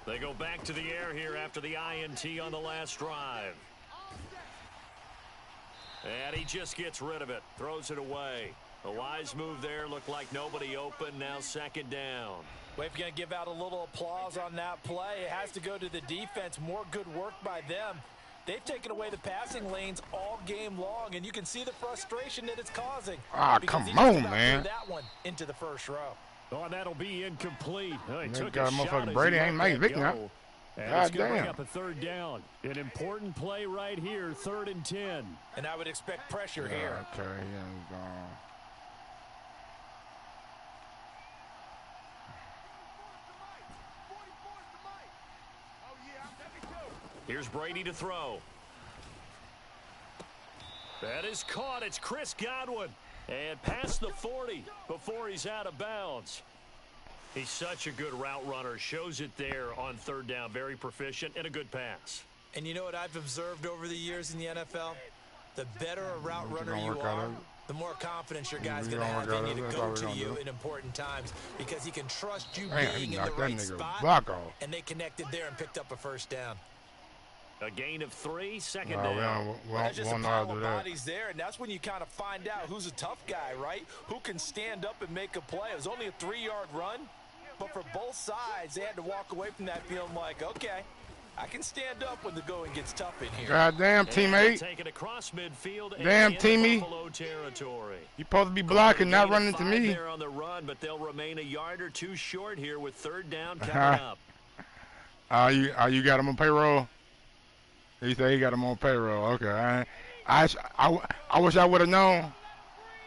They go back to the air here after the INT on the last drive. And he just gets rid of it, throws it away. A wise move there, looked like nobody open, now 2nd down. Well, if you're going to give out a little applause on that play, it has to go to the defense. More good work by them. They've taken away the passing lanes all game long, and you can see the frustration that it's causing. Ah, come on, man. That one into the first row. Oh, that'll be incomplete. He That took guy, a shot motherfucking as Brady he ain't let make that Vic now. go. And God it's going to bring damn. up a third down. An important play right here, 3rd and 10. And I would expect pressure here. Okay, he's gone. Here's Brady to throw. That is caught. It's Chris Godwin. And past the 40 before he's out of bounds. He's such a good route runner. Shows it there on 3rd down. Very proficient and a good pass. And you know what I've observed over the years in the NFL? The better a route runner you are, the more confidence your guy's going to have in you to go to you in important times because he can trust you being in the right spot. And they connected there and picked up a first down. A gain of 3, 2nd down. There's just a pile of bodies there, and that's when you kind of find out who's a tough guy, right? Who can stand up and make a play. It was only a 3-yard run, but for both sides, they had to walk away from that feeling like, okay, I can stand up when the going gets tough in here. Goddamn, teammate. Taking across midfield. Damn, teammate. You supposed to be blocking, not running to me. There on the run, but they'll remain a yard or 2 short here with 3rd down coming up. You got him on payroll? He said he got him on payroll. Okay. I wish I would have known.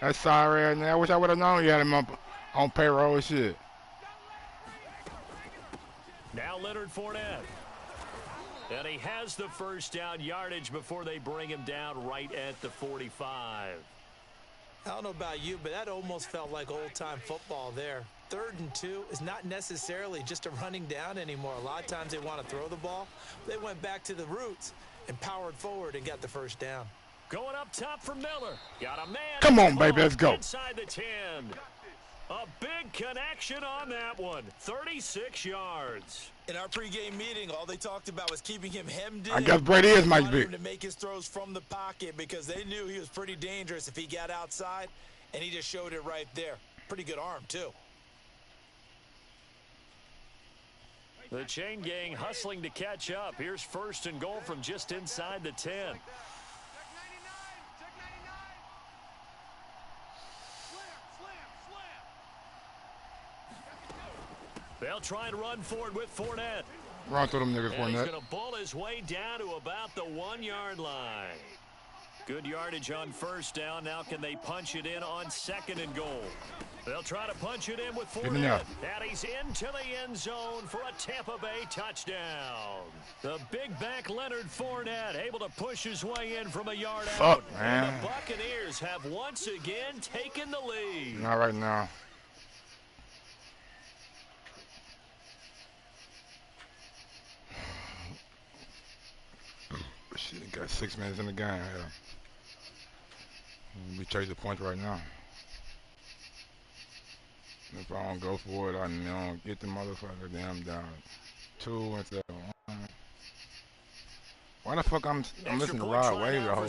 That's sorry. I wish I would have known you had him on payroll and shit. Now Leonard Fournette. And he has the first down yardage before they bring him down right at the 45. I don't know about you, but that almost felt like old-time football there. 3rd and 2 is not necessarily just a running down anymore. A lot of times they want to throw the ball. They went back to the roots and powered forward and got the first down. Going up top for Miller. Got a man. Come on, baby, let's go. Inside the 10. A big connection on that one. 36 yards. In our pregame meeting, all they talked about was keeping him hemmed in. I guess Brady is Mike Vick. To make his throws from the pocket because they knew he was pretty dangerous if he got outside, and he just showed it right there. Pretty good arm, too. The chain gang hustling to catch up. Here's 1st and goal from just inside the 10. They'll try and run forward with Fournette. Run through them niggas, and he's Fournette. going to bull his way down to about the 1-yard line. Good yardage on 1st down. Now can they punch it in on 2nd and goal? They'll try to punch it in with Fournette. And he's into the end zone for a Tampa Bay touchdown. The big back Leonard Fournette able to push his way in from a yard out. Man. And the Buccaneers have once again taken the lead. Not right now. Shit, got 6 minutes in the game. Yeah. We chase the points right now. If I don't go for it, I don't get the motherfucker damn down. 2 instead of 1. Why the fuck I'm listening to Rod Wave the whole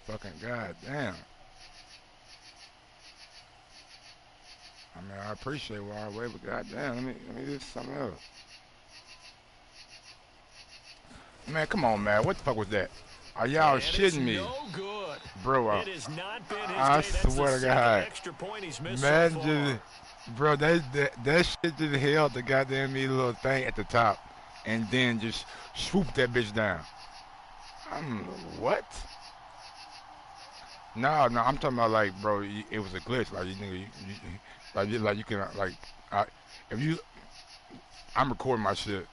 fucking goddamn. I mean, I appreciate Rod Wave, but goddamn, let me do something else. Man, come on, man. What the fuck was that? Are y'all shitting me? No good. Bro, it has not been his I day. swear to God. Extra point he's missed Man, so just, bro, that shit just held the goddamn me little thing at the top and then just swooped that bitch down. What? No, I'm talking about like, bro, it was a glitch. Like, you can, I'm recording my shit.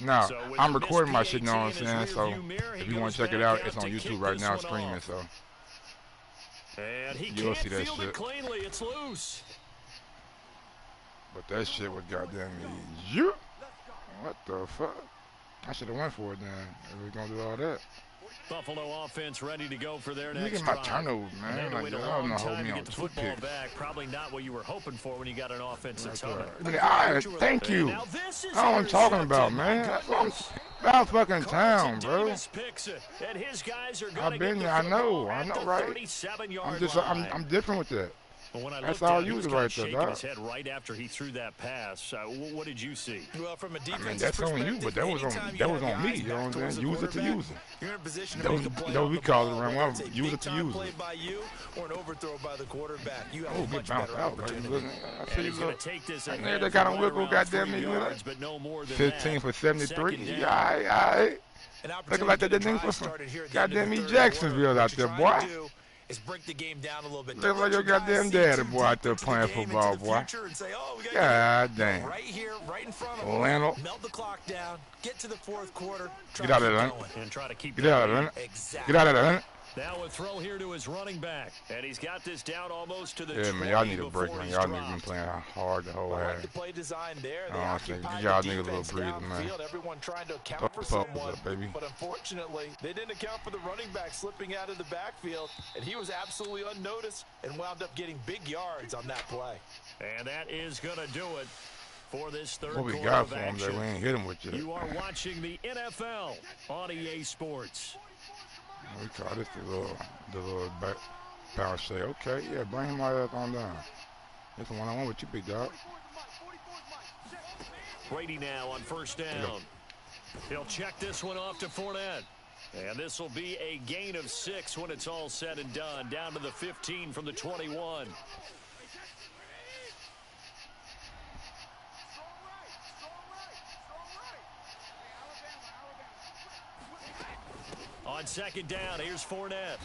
No, so I'm recording my shit, you know what I'm saying? So, if you want to check it out, it's on YouTube right now, streaming, so. And he you'll can't see that field shit. It cleanly. It's loose. But that shit was goddamn me. What the fuck? I should have went for it then. If we gonna do all that. Buffalo offense ready to go for their Look next at my drive. turnover, man. Like, y'all don't hold me on the football toothpicks. back. Probably not what you were hoping for when you got an offense that's humming. Thank you. Now this is That's what I'm talking about, man. That's what I'm about fucking town, bro. Picks it, and his guys are I've been there. I know, right? I'm different with that. Well, when I That's looked all at you he was was kind right of there, shaking dog. his head right after he threw that pass. What did you see? Well, from a I defensive mean, that's on you, but that was on me. You know what I'm saying? Use it to use it. You're in a position to That make a play was on we the call it ball, around. whether it's a Use it to big-time use play it. by you or an overthrow by the quarterback. You have Oh, a get much bounced better out. Like, opportunity. I see And you he's going look. to take this That ahead nigga that for got a right wiggle, around goddamn 3 me. You know yards, that? but no more than 15 that. for 73. Second down. Yeah, all right. An Looking like that nigga from goddamn E. Jacksonville out there, boy. Is break the game down a little bit. Look like your goddamn daddy, boy, out there playing football, boy. Say, oh, we God damn. right here, right in front of them. Leonard. Melt the clock down. Get to the fourth quarter. Get out of there, And try to keep Get out of there. Exactly. Get out of there. Now a throw here to his running back. And he's got this down almost to the 20. Yeah, man, y'all need a break, man. Y'all niggas been playing hard the whole I like half. the play design there. They I think occupied y'all the niggas a little defense breather, man. downfield. Everyone trying to account for Fuck someone. up, baby. But unfortunately, they didn't account for the running back slipping out of the backfield. And he was absolutely unnoticed and wound up getting big yards on that play. And that is going to do it for this third What we quarter got of for him action. that we ain't hit him with yet? You are watching the NFL on EA Sports. We call this the little back power say, okay, yeah, bring him right up on down. It's a one-on-one with you, big dog. Brady now on first down. He'll check this one off to Fournette. And this will be a gain of 6 when it's all said and done. Down to the 15 from the 21. On second down, here's Fournette.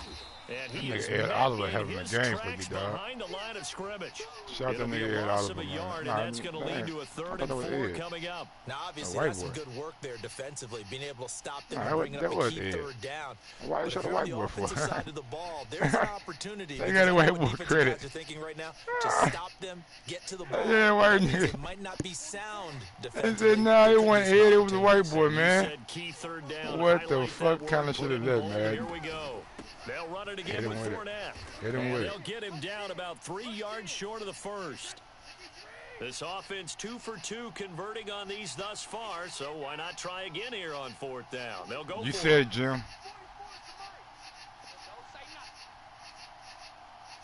And he is Ed Oliver having a game for me, dog. behind the line of scrimmage. Shout out that It'll be nigga a Ed loss Oliver, of a man. yard, Nah, and that's going to lead to a I 3rd thought and that was 4 Ed. coming up. Now, obviously, white that's some boy. good work there defensively, being able to stop them Nah, and bring it that up a was key Ed. third down. Why you But show if the you're on white the boy for? offensive side of the ball, there's an opportunity. They because got I the know white what boy defensive credit. guys are thinking right now, just stop them, get to the ball. Yeah, white That means nigga. it might not be sound They defensively. said, nah, it but wasn't there's Ed, it was a white boy, You man. said key third down. What the Highlight fuck that kind word, of shit put is it in that, bold. man? Here we go. They'll run it again Hit him with with it. Fournette. Hit him And with they'll it. get him down about 3 yards short of the first. This offense 2 for 2 converting on these thus far, so why not try again here on 4th down? They'll go You for said, it. Jim.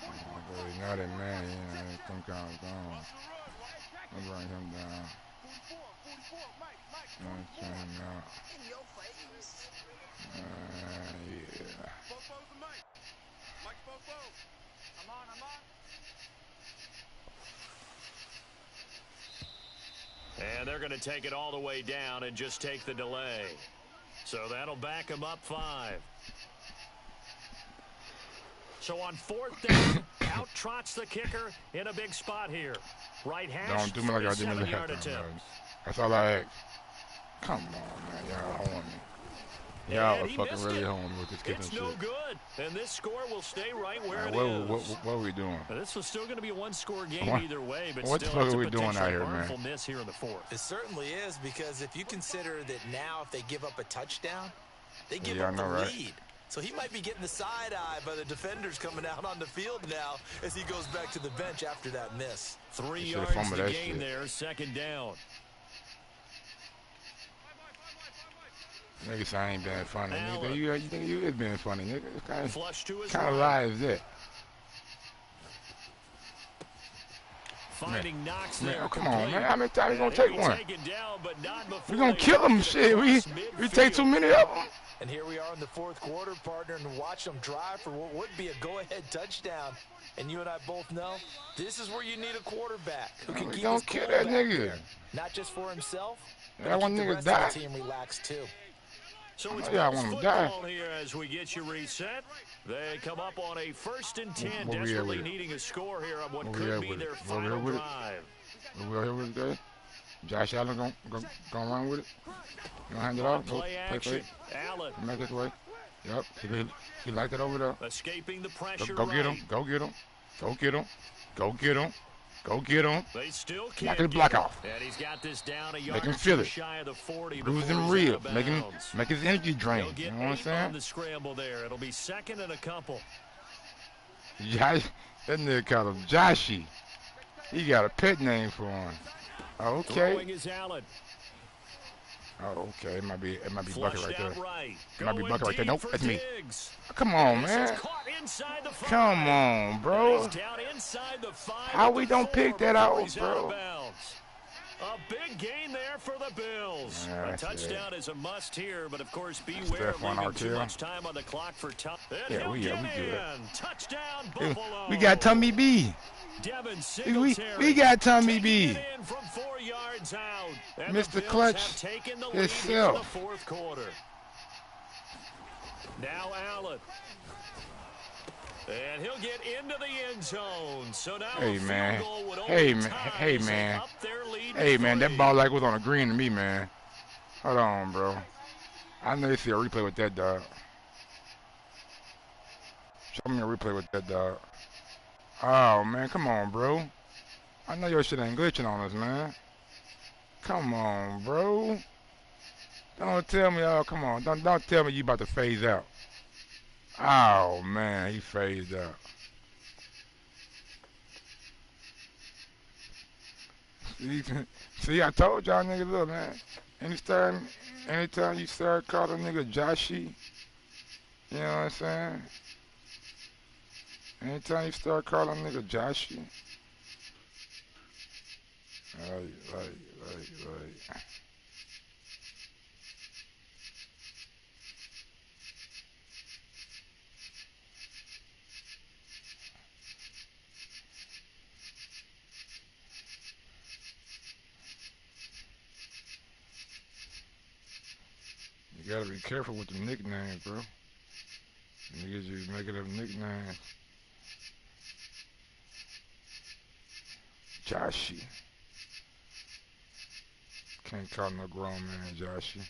Oh, now that man, some kind of gone. I'll bring him down. Turn him out. Yeah. And they're going to take it all the way down and just take the delay. So that'll back them up 5. So on 4th down, out trots the kicker in a big spot here. Right hash, Don't do me like I did in the 37-yard halftime, attempt. man. That's all I ask. Come on, man. Y'all hold me. Y'all And are he fucking missed really it. holding me with this kicking It's shit. no good. And this score will stay right where Man, it is. what are we doing? Now, this was still going to be a one-score game What? either way, but What the still fuck it's are a we doing out potentially here, man? harmful miss here in the 4th. It certainly is, because if you consider that now if they give up a touchdown, they give Yeah, I up know, the right? lead. So he might be getting the side eye by the defenders coming out on the field now as he goes back to the bench after that miss. 3 Should've yards fumbled to that gain shit. there, 2nd down. Niggas, I ain't being funny. Allen. Nigga, you think you is being funny, nigga? It's Flush to his kind of right. lie is that? Finding Knox Man, there. oh, come on, complete. man. How many times you And gonna he'll take be one? taken down, but not before We gonna they kill him, get shit. We across take too midfield. many of them. And here we are in the 4th quarter, partner, and watch them drive for what would be a go-ahead touchdown. And you and I both know this is where you need a quarterback who can We keep gonna his kill cool that back nigga. there. Not just for himself, but Y'all to want keep the niggas rest die? of the team relaxed too. So it's Yeah, I Bills want 'em to die. football here as we get you reset. They come up on a 1st and 10, Where we at desperately with it? needing a score here on what Where we could at be with their it? Where we final at with it? drive. We out here with it today. Josh Allen gonna run with it. Gonna hand it off. Go Play play action. fake. Allen Make it way. Yep. He liked it over there. escaping the pressure. Go get right. him. Go get him. Go get him. Go get him. Go get him. They still Knock can't his get block it. off. And he's got this down a yard Make him or feel two it. shy of the 40 Bruise before him he's real. out of Make bounds. his energy drain. He'll get You know what I'm 8 on saying? the scramble there. It'll be 2nd and a couple. Josh, that nigga called him Joshy. He got a pet name for him. Okay. Throwing is Allen. Oh, okay. It might be Bucket Flushed right there. out right. It might be Going Bucket right there. deep Nope, for that's me. Diggs. Come on, This is man. caught inside the 5. Come on, And he's bro. down inside the 5 How at we the don't 4 pick that before out, he's out of bro? bounds. A big gain there for the Bills. A touchdown is a must here, but of course beware of leaving too much time on the clock for Tom. Yeah, we good. Touchdown Buffalo. We got Tommy B. We got Tommy B. In from 4 yards out. And Mr. Clutch taken the lead himself. in the fourth quarter. Now Allen. And he'll get into the end zone. So now Hey, a field man. goal would Hey, only man. tie Hey, as they man. up their lead Hey, to man. 3. That ball like was on the green to me, man. Hold on, bro. I know you see a replay with that, dog. Show me a replay with that, dog. Oh, man. Come on, bro. I know your shit ain't glitching on us, man. Come on, bro. Don't tell me, oh, come on. Don't tell me you about to phase out. Oh, man. He phased out. See, I told y'all niggas, look, man. Anytime you start calling a nigga Joshy, you know what I'm saying? Anytime you start calling a nigga Joshy, right. You gotta be careful with the nicknames, bro. Niggas just making up nicknames. Joshy. Can't call no grown man Joshy.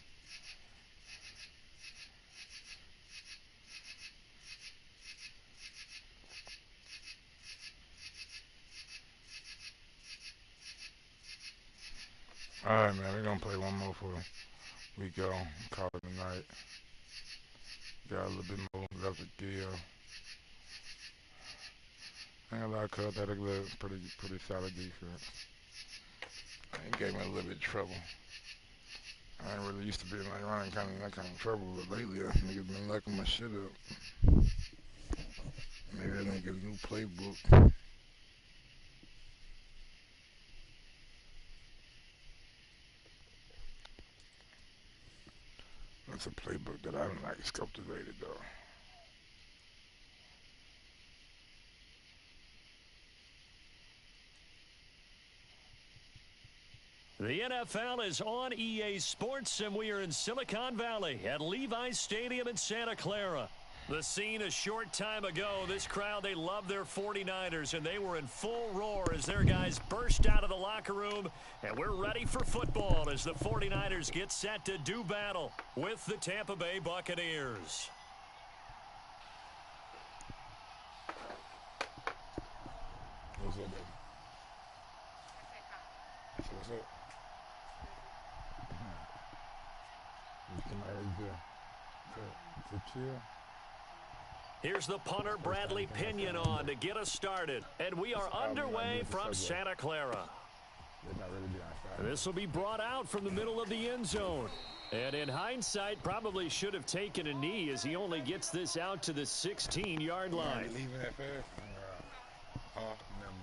Alright, man, we're gonna play one more for we go. Call it a night. Got a little bit more left to give. Ain't a lot of cut that look pretty solid defense. It gave me a little bit of trouble. I ain't really used to being like running that kind of trouble, but lately niggas been liking my shit up. Maybe I didn't get a new playbook. That's a playbook that I don't like cultivated though. The NFL is on EA Sports, and we are in Silicon Valley at Levi's Stadium in Santa Clara. The scene a short time ago, this crowd, they love their 49ers, and they were in full roar as their guys burst out of the locker room, and we're ready for football as the 49ers get set to do battle with the Tampa Bay Buccaneers. What's up, baby? What's up? To chill. Here's the punter, Bradley Pinion, on to get us started. And we are underway from Santa Clara. This will be brought out from the middle of the end zone. And in hindsight, probably should have taken a knee as he only gets this out to the 16-yard line. Leaving that fast? Never mind.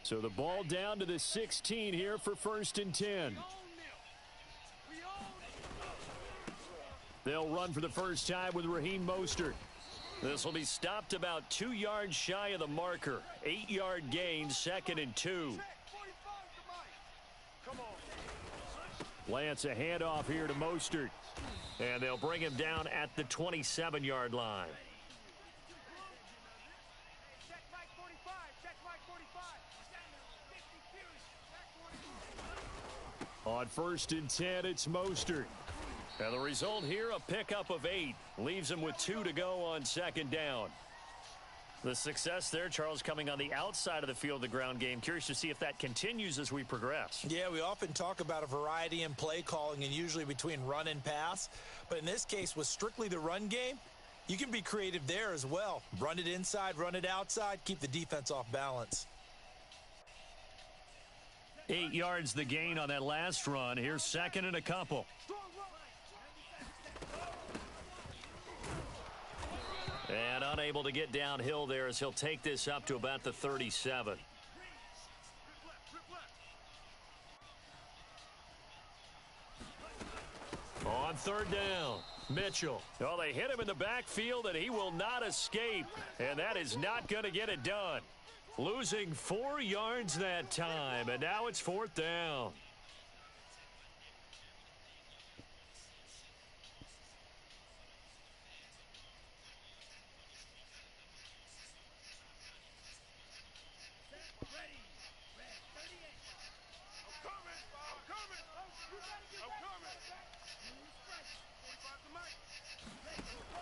So the ball down to the 16 here for 1st and 10. They'll run for the first time with Raheem Mostert. This will be stopped about 2 yards shy of the marker. 8-yard gain, 2nd and 2. Lance a handoff here to Mostert. And they'll bring him down at the 27-yard line. On 1st and 10, it's Mostert. And the result here, a pickup of 8. Leaves him with 2 to go on second down. The success there, Charles, coming on the outside of the field, the ground game. Curious to see if that continues as we progress. Yeah, we often talk about a variety in play calling and usually between run and pass. But in this case, with strictly the run game, you can be creative there as well. Run it inside, run it outside, keep the defense off balance. 8 yards the gain on that last run. Here's second and a couple. And unable to get downhill there as he'll take this up to about the 37. On third down, Mitchell. Oh, they hit him in the backfield, and he will not escape. And that is not going to get it done. Losing 4 yards that time, and now it's fourth down.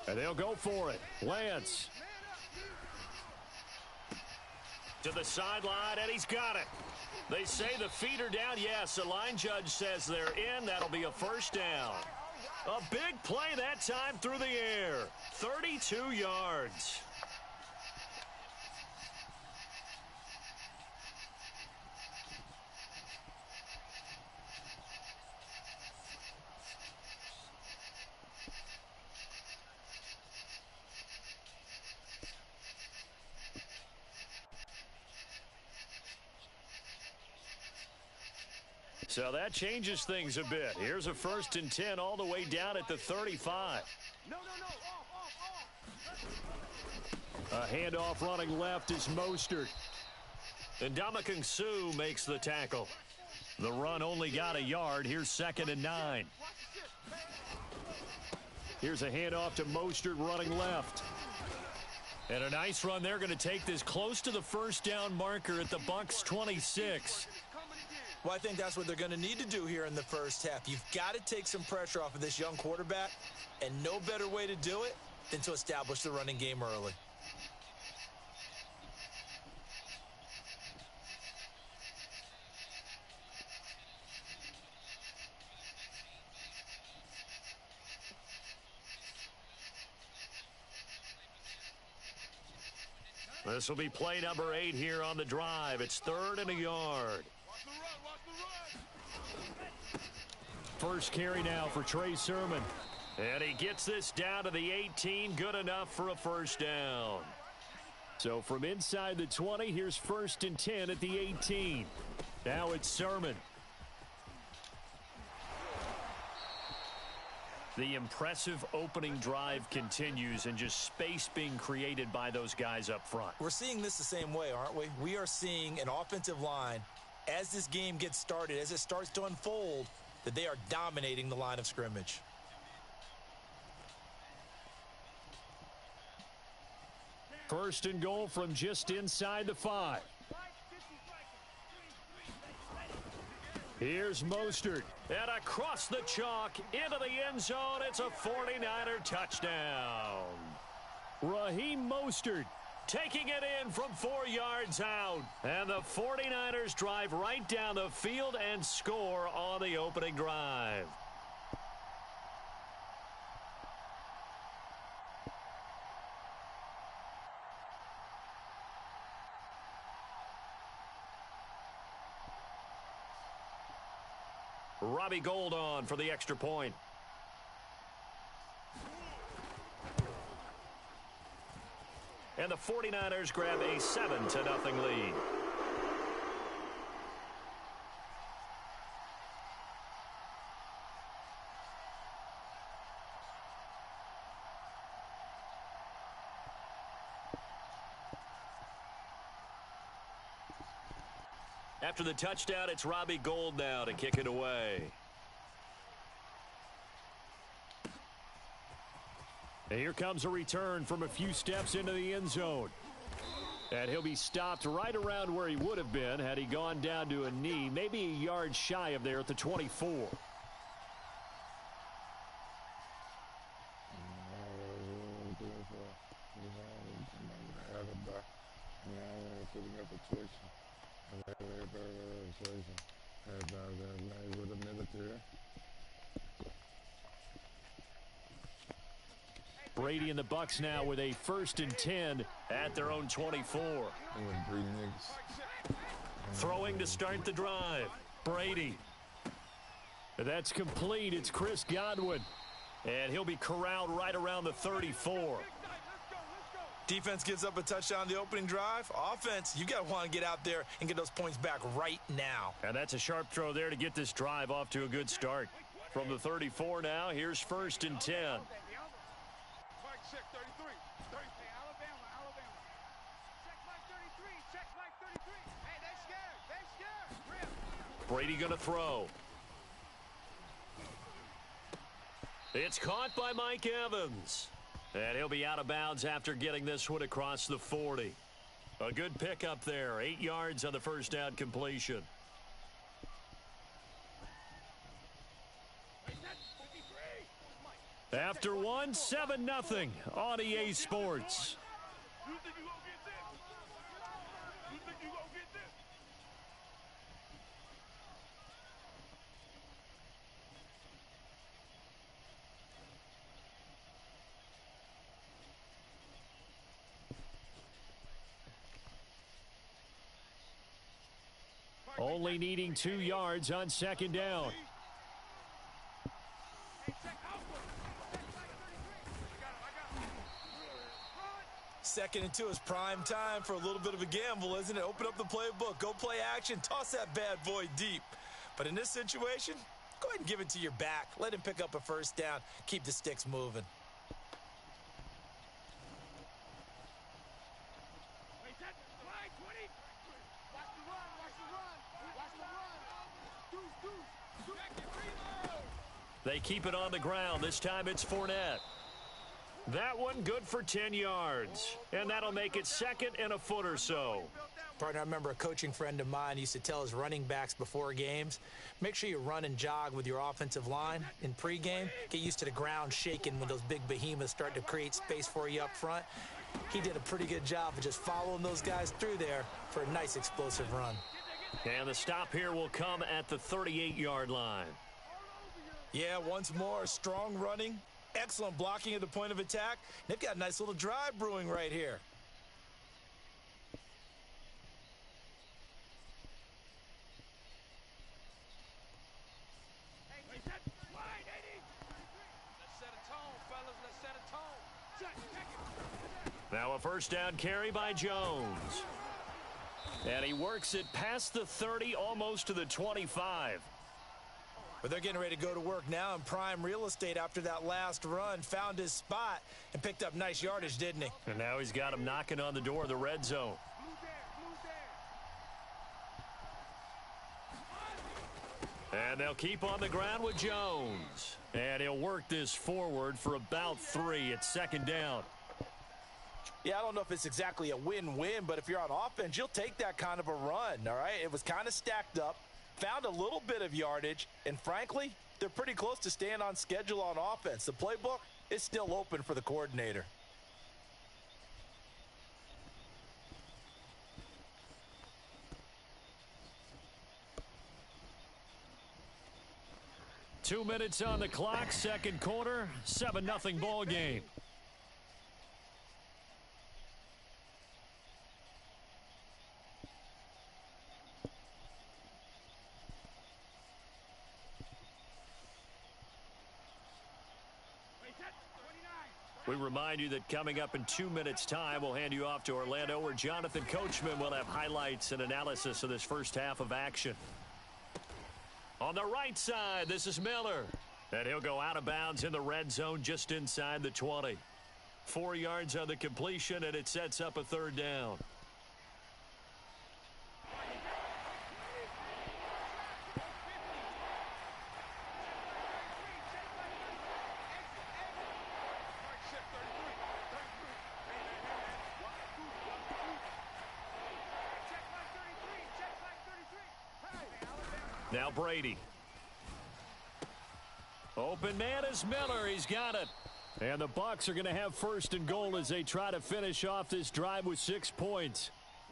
And they'll go for it. Lance. To the sideline, and he's got it. They say the feet are down. Yes, the line judge says they're in. That'll be a first down. A big play that time through the air. 32 yards. So that changes things a bit. Here's a 1st and 10 all the way down at the 35. A handoff running left is Mostert. And Ndamukong Suh makes the tackle. The run only got a yard. Here's 2nd and 9. Here's a handoff to Mostert running left. And a nice run. They're going to take this close to the first down marker at the Bucs 26. Well, I think that's what they're going to need to do here in the first half. You've got to take some pressure off of this young quarterback, and no better way to do it than to establish the running game early. This will be play number 8 here on the drive. It's 3rd and a yard. First carry now for Trey Sermon. And he gets this down to the 18. Good enough for a first down. So from inside the 20, here's 1st and 10 at the 18. Now it's Sermon. The impressive opening drive continues, and just space being created by those guys up front. We're seeing this the same way, aren't we? We are seeing an offensive line, as this game gets started, as it starts to unfold, that they are dominating the line of scrimmage. First and goal from just inside the 5. Here's Mostert. And across the chalk into the end zone. It's a 49er touchdown. Raheem Mostert taking it in from 4 yards out. And the 49ers drive right down the field and score on the opening drive. Robbie Gould on for the extra point. And the 49ers grab a 7-0 lead. After the touchdown, it's Robbie Gould now to kick it away. And here comes a return from a few steps into the end zone. And he'll be stopped right around where he would have been had he gone down to a knee, maybe a yard shy of there at the 24. the infiltration. With the military. Brady and the Bucs now with a 1st and 10 at their own 24. With 3 niggas. Throwing to start the drive. Brady. That's complete. It's Chris Godwin. And he'll be corralled right around the 34. Defense gives up a touchdown on the opening drive. Offense, you got to want to get out there and get those points back right now. And that's a sharp throw there to get this drive off to a good start. From the 34 now, here's 1st and 10. Brady going to throw. It's caught by Mike Evans. And he'll be out of bounds after getting this one across the 40. A good pickup there. 8 yards on the first down completion. After one, 7-0 on EA Sports. Only needing 2 yards on 2nd down. Second and 2 is prime time for a little bit of a gamble, isn't it? Open up the playbook, go play action, toss that bad boy deep. But in this situation, go ahead and give it to your back. Let him pick up a 1st down. Keep the sticks moving. They keep it on the ground. This time it's Fournette. That one good for 10 yards. And that'll make it 2nd and a foot or so. Partner, I remember a coaching friend of mine used to tell his running backs before games, make sure you run and jog with your offensive line in pregame. Get used to the ground shaking when those big behemoths start to create space for you up front. He did a pretty good job of just following those guys through there for a nice explosive run. And the stop here will come at the 38-yard line. Yeah, once more, strong running, excellent blocking at the point of attack. They've got a nice little drive brewing right here. Now a 1st down carry by Jones. And he works it past the 30, almost to the 25. But they're getting ready to go to work now in prime real estate after that last run. Found his spot and picked up nice yardage, didn't he? And now he's got him knocking on the door of the red zone. And they'll keep on the ground with Jones. And he'll work this forward for about 3 at 2nd down. Yeah, I don't know if it's exactly a win-win, but if you're on offense, you'll take that kind of a run, all right? It was kind of stacked up. Found a little bit of yardage, and frankly, they're pretty close to staying on schedule on offense. The playbook is still open for the coordinator. Two minutes on the clock, 2nd quarter, 7-0 ball game. We remind you that coming up in 2 minutes' time, we'll hand you off to Orlando, where Jonathan Coachman will have highlights and analysis of this first half of action. On the right side, this is Miller. And he'll go out of bounds in the red zone just inside the 20. 4 yards on the completion, and it sets up a 3rd down. Now Brady. Open man is Miller. He's got it. And the Bucs are going to have 1st and goal as they try to finish off this drive with 6 points.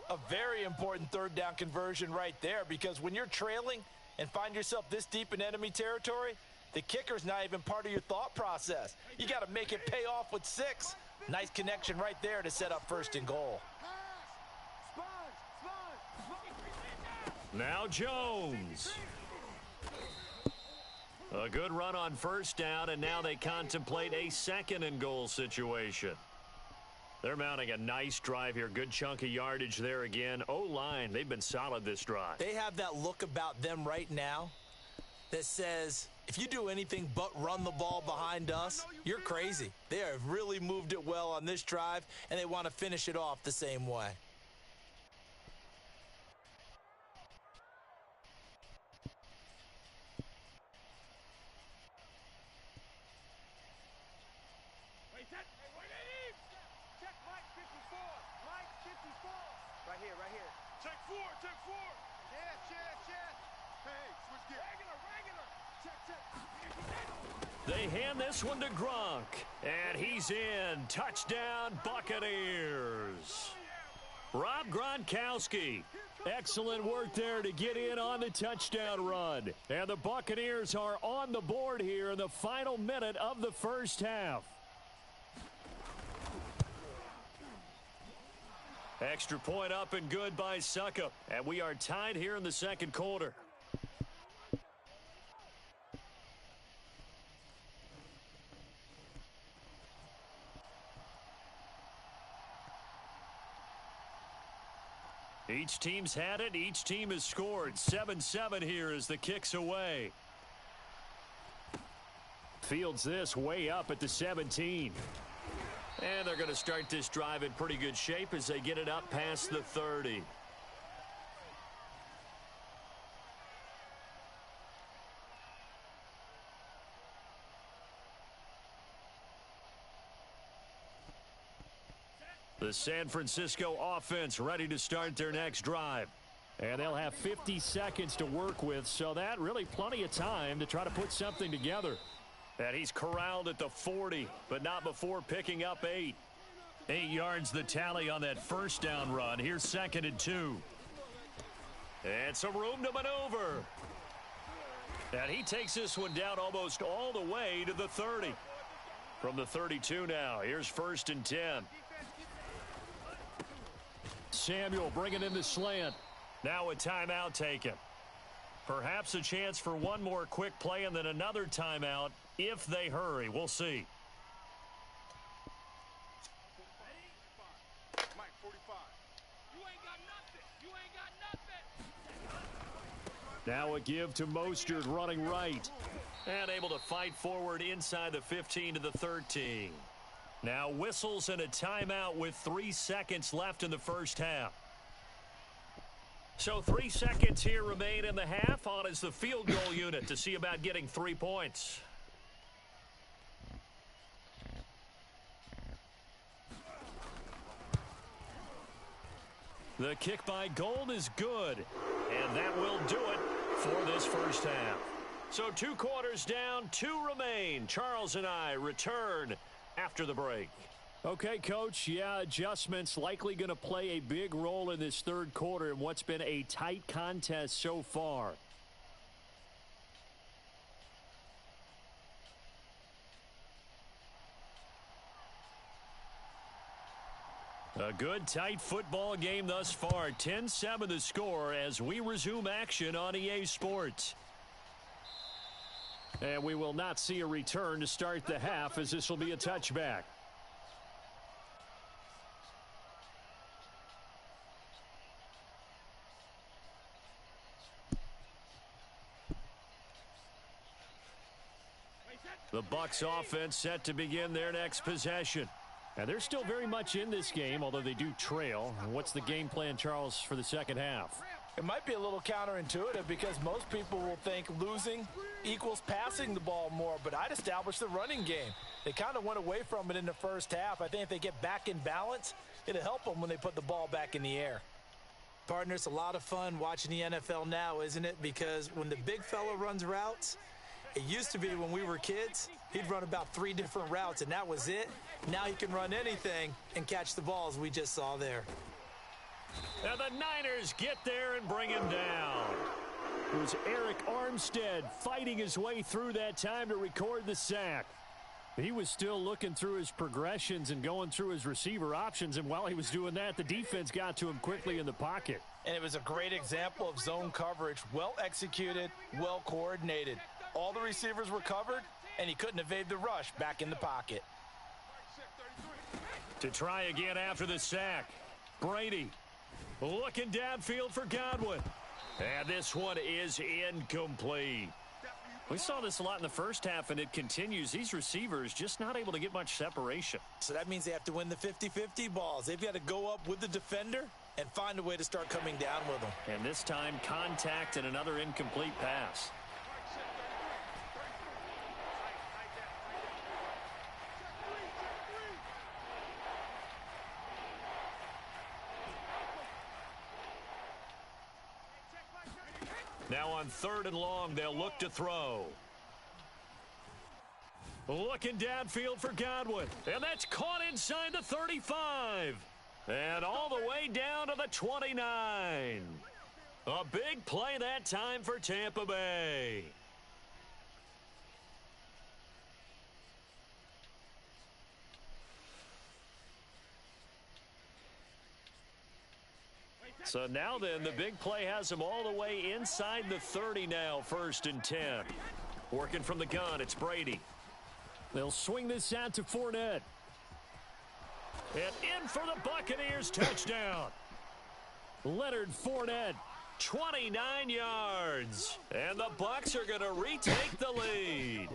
A very important third down conversion right there, because when you're trailing and find yourself this deep in enemy territory, the kicker's not even part of your thought process. You got to make it pay off with 6. Nice connection right there to set up 1st and goal. Now Jones. A good run on 1st down, and now they contemplate a 2nd and goal situation. They're mounting a nice drive here. Good chunk of yardage there again. O-line, they've been solid this drive. They have that look about them right now that says, if you do anything but run the ball behind us, you're crazy. They have really moved it well on this drive, and they want to finish it off the same way. Right here. Check 4. Check. Hey, switch gear. Regular. Check. They hand this one to Gronk, and he's in. Touchdown, Buccaneers. Rob Gronkowski. Excellent work there to get in on the touchdown run. And the Buccaneers are on the board here in the final minute of the 1st half. Extra point up and good by Suckup. And we are tied here in the 2nd quarter. Each team's had it. Each team has scored. 7-7 here as the kick's away. Fields this way up at the 17. And they're going to start this drive in pretty good shape as they get it up past the 30. The San Francisco offense ready to start their next drive. And they'll have 50 seconds to work with, so that really plenty of time to try to put something together. And he's corralled at the 40, but not before picking up 8. 8 yards the tally on that 1st down run. Here's 2nd and 2. And some room to maneuver. And he takes this one down almost all the way to the 30. From the 32 now, here's 1st and 10. Samuel bringing in the slant. Now a timeout taken. Perhaps a chance for one more quick play and then another timeout if they hurry. We'll see. Mike, 45. You ain't got nothing. Now a give to Mostert running right. And able to fight forward inside the 15 to the 13. Now whistles and a timeout with 3 seconds left in the 1st half. So 3 seconds here remain in the half. On is the field goal unit to see about getting 3 points. The kick by Gold is good. And that will do it for this 1st half. So 2 quarters down, 2 remain. Charles and I return after the break. Okay, Coach, yeah, adjustments likely going to play a big role in this 3rd quarter in what's been a tight contest so far. A good, tight football game thus far. 10-7 the score as we resume action on EA Sports. And we will not see a return to start the half as this will be a touchback. The Bucs offense set to begin their next possession. And they're still very much in this game, although they do trail. What's the game plan, Charles, for the 2nd half? It might be a little counterintuitive because most people will think losing equals passing the ball more, but I'd establish the running game. They kind of went away from it in the 1st half. I think if they get back in balance, it'll help them when they put the ball back in the air. Partner, it's a lot of fun watching the NFL now, isn't it? Because when the big fella runs routes, it used to be when we were kids, he'd run about 3 different routes, and that was it. Now he can run anything and catch the balls we just saw there. And the Niners get there and bring him down. It was Eric Armstead fighting his way through that time to record the sack. He was still looking through his progressions and going through his receiver options, and while he was doing that, the defense got to him quickly in the pocket. And it was a great example of zone coverage, well executed, well coordinated. All the receivers were covered, and he couldn't evade the rush back in the pocket. To try again after the sack, Brady looking downfield for Godwin. And this one is incomplete. We saw this a lot in the first half, and it continues. These receivers just not able to get much separation. So that means they have to win the 50-50 balls. They've got to go up with the defender and find a way to start coming down with them. And this time, contact and another incomplete pass. Now on 3rd and long, they'll look to throw. Looking downfield for Godwin. And that's caught inside the 35. And all the way down to the 29. A big play that time for Tampa Bay. So now then, the big play has him all the way inside the 30 now, 1st and 10. Working from the gun, it's Brady. They'll swing this out to Fournette. And in for the Buccaneers, touchdown. Leonard Fournette, 29 yards. And the Bucs are going to retake the lead.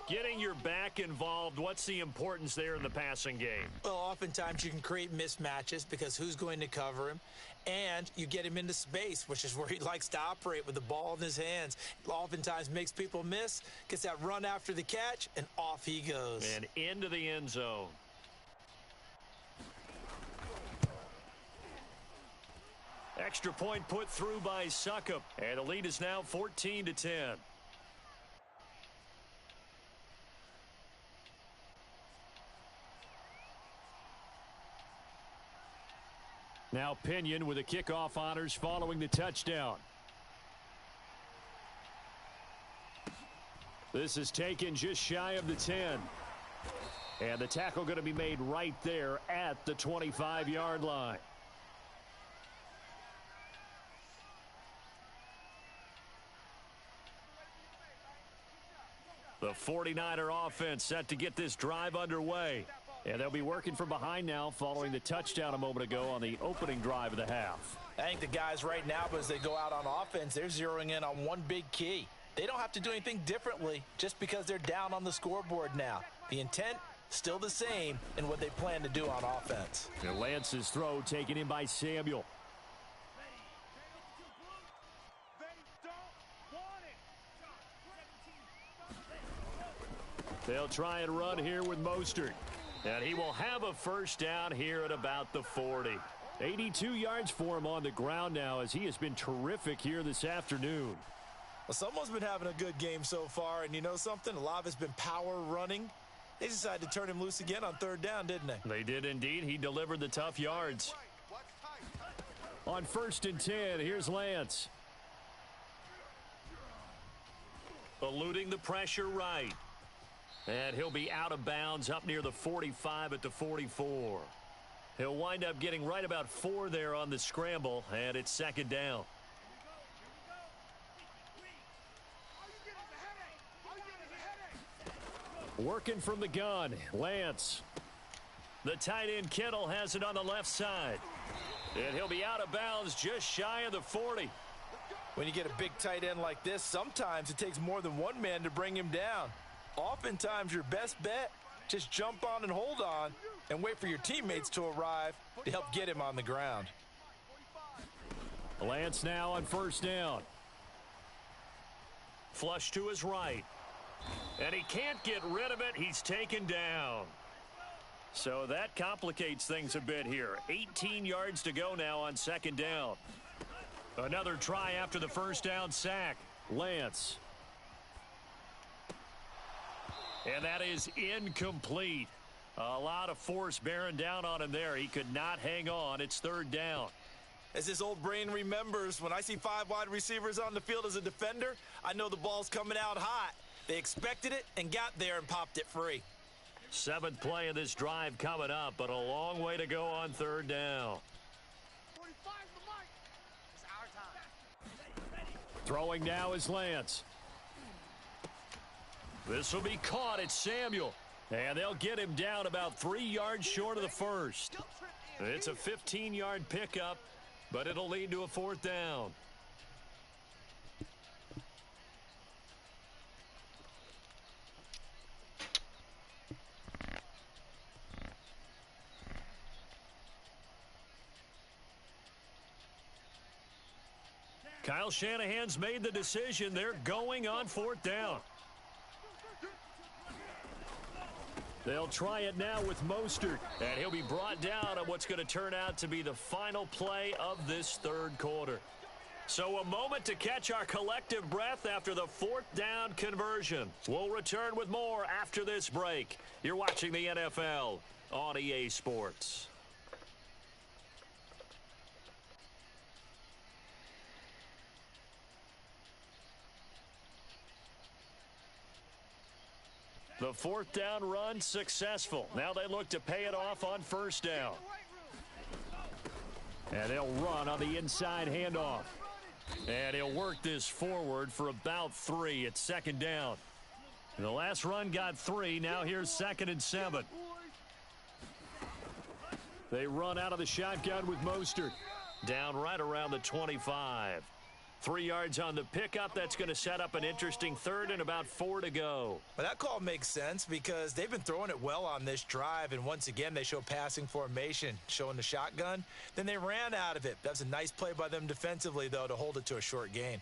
Getting your back involved, what's the importance there in the passing game? Well, oftentimes you can create mismatches because who's going to cover him? And you get him into space, which is where he likes to operate with the ball in his hands. Oftentimes makes people miss, gets that run after the catch, and off he goes. And into the end zone. Extra point put through by Succop. And the lead is now 14-10. Now Pinion with the kickoff honors following the touchdown. This is taken just shy of the 10. And the tackle going to be made right there at the 25-yard line. The 49er offense set to get this drive underway. And they'll be working from behind now following the touchdown a moment ago on the opening drive of the half. I think the guys right now, as they go out on offense, they're zeroing in on one big key. They don't have to do anything differently just because they're down on the scoreboard now. The intent, still the same in what they plan to do on offense. And Lance's throw taken in by Samuel. They'll try and run here with Mostert. And he will have a first down here at about the 40. 82 yards for him on the ground now as he has been terrific here this afternoon. Well, someone's been having a good game so far, and you know something? A lot of it's been power running. They decided to turn him loose again on 3rd down, didn't they? They did indeed. He delivered the tough yards. On 1st and 10, here's Lance. Eluding the pressure right. And he'll be out of bounds up near the 45 at the 44. He'll wind up getting right about 4 there on the scramble, and it's 2nd down. Working from the gun, Lance. The tight end Kittle has it on the left side. And he'll be out of bounds just shy of the 40. When you get a big tight end like this, sometimes it takes more than one man to bring him down. Oftentimes, your best bet, just jump on and hold on and wait for your teammates to arrive to help get him on the ground. Lance now on 1st down. Flush to his right. And he can't get rid of it. He's taken down. So that complicates things a bit here. 18 yards to go now on 2nd down. Another try after the 1st down sack. Lance. And that is incomplete. A lot of force bearing down on him there. He could not hang on. It's 3rd down. As this old brain remembers, when I see 5 wide receivers on the field as a defender, I know the ball's coming out hot. They expected it and got there and popped it free. 7th play of this drive coming up, but a long way to go on 3rd down. 45 the mic. It's our time. Throwing now is Lance. This will be caught. It's Samuel. And they'll get him down about 3 yards short of the first. It's a 15-yard pickup, but it'll lead to a 4th down. Kyle Shanahan's made the decision. They're going on 4th down. They'll try it now with Mostert, and he'll be brought down on what's going to turn out to be the final play of this 3rd quarter. So a moment to catch our collective breath after the 4th down conversion. We'll return with more after this break. You're watching the NFL on EA Sports. The 4th down run successful. Now they look to pay it off on 1st down. And they'll run on the inside handoff. And he'll work this forward for about 3 at 2nd down. The last run got 3. Now here's 2nd and 7. They run out of the shotgun with Mostert. Down right around the 25. 3 yards on the pickup. That's going to set up an interesting 3rd and about 4 to go. But that call makes sense because they've been throwing it well on this drive, and once again they show passing formation, showing the shotgun. Then they ran out of it. That's a nice play by them defensively, though, to hold it to a short gain.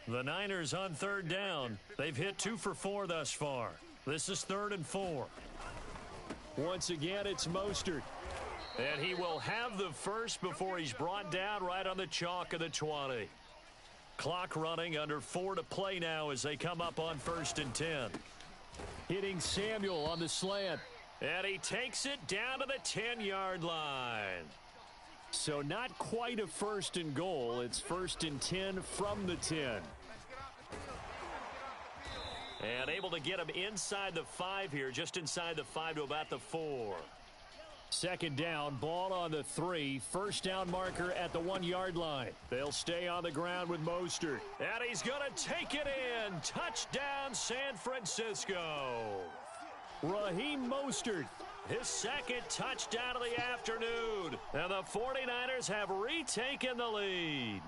The Niners on 3rd down. They've hit 2 for 4 thus far. This is 3rd and 4. Once again, it's Mostert. And he will have the first before he's brought down right on the chalk of the 20. Clock running, under 4 to play now as they come up on 1st and 10. Hitting Samuel on the slant. And he takes it down to the 10-yard line. So not quite a 1st and goal. It's 1st and 10 from the 10. And able to get him inside the 5 here, just inside the 5 to about the 4. 2nd down, ball on the 3. 1st down marker at the 1-yard line. They'll stay on the ground with Mostert. And he's going to take it in. Touchdown, San Francisco. Raheem Mostert, his 2nd touchdown of the afternoon. And the 49ers have retaken the lead.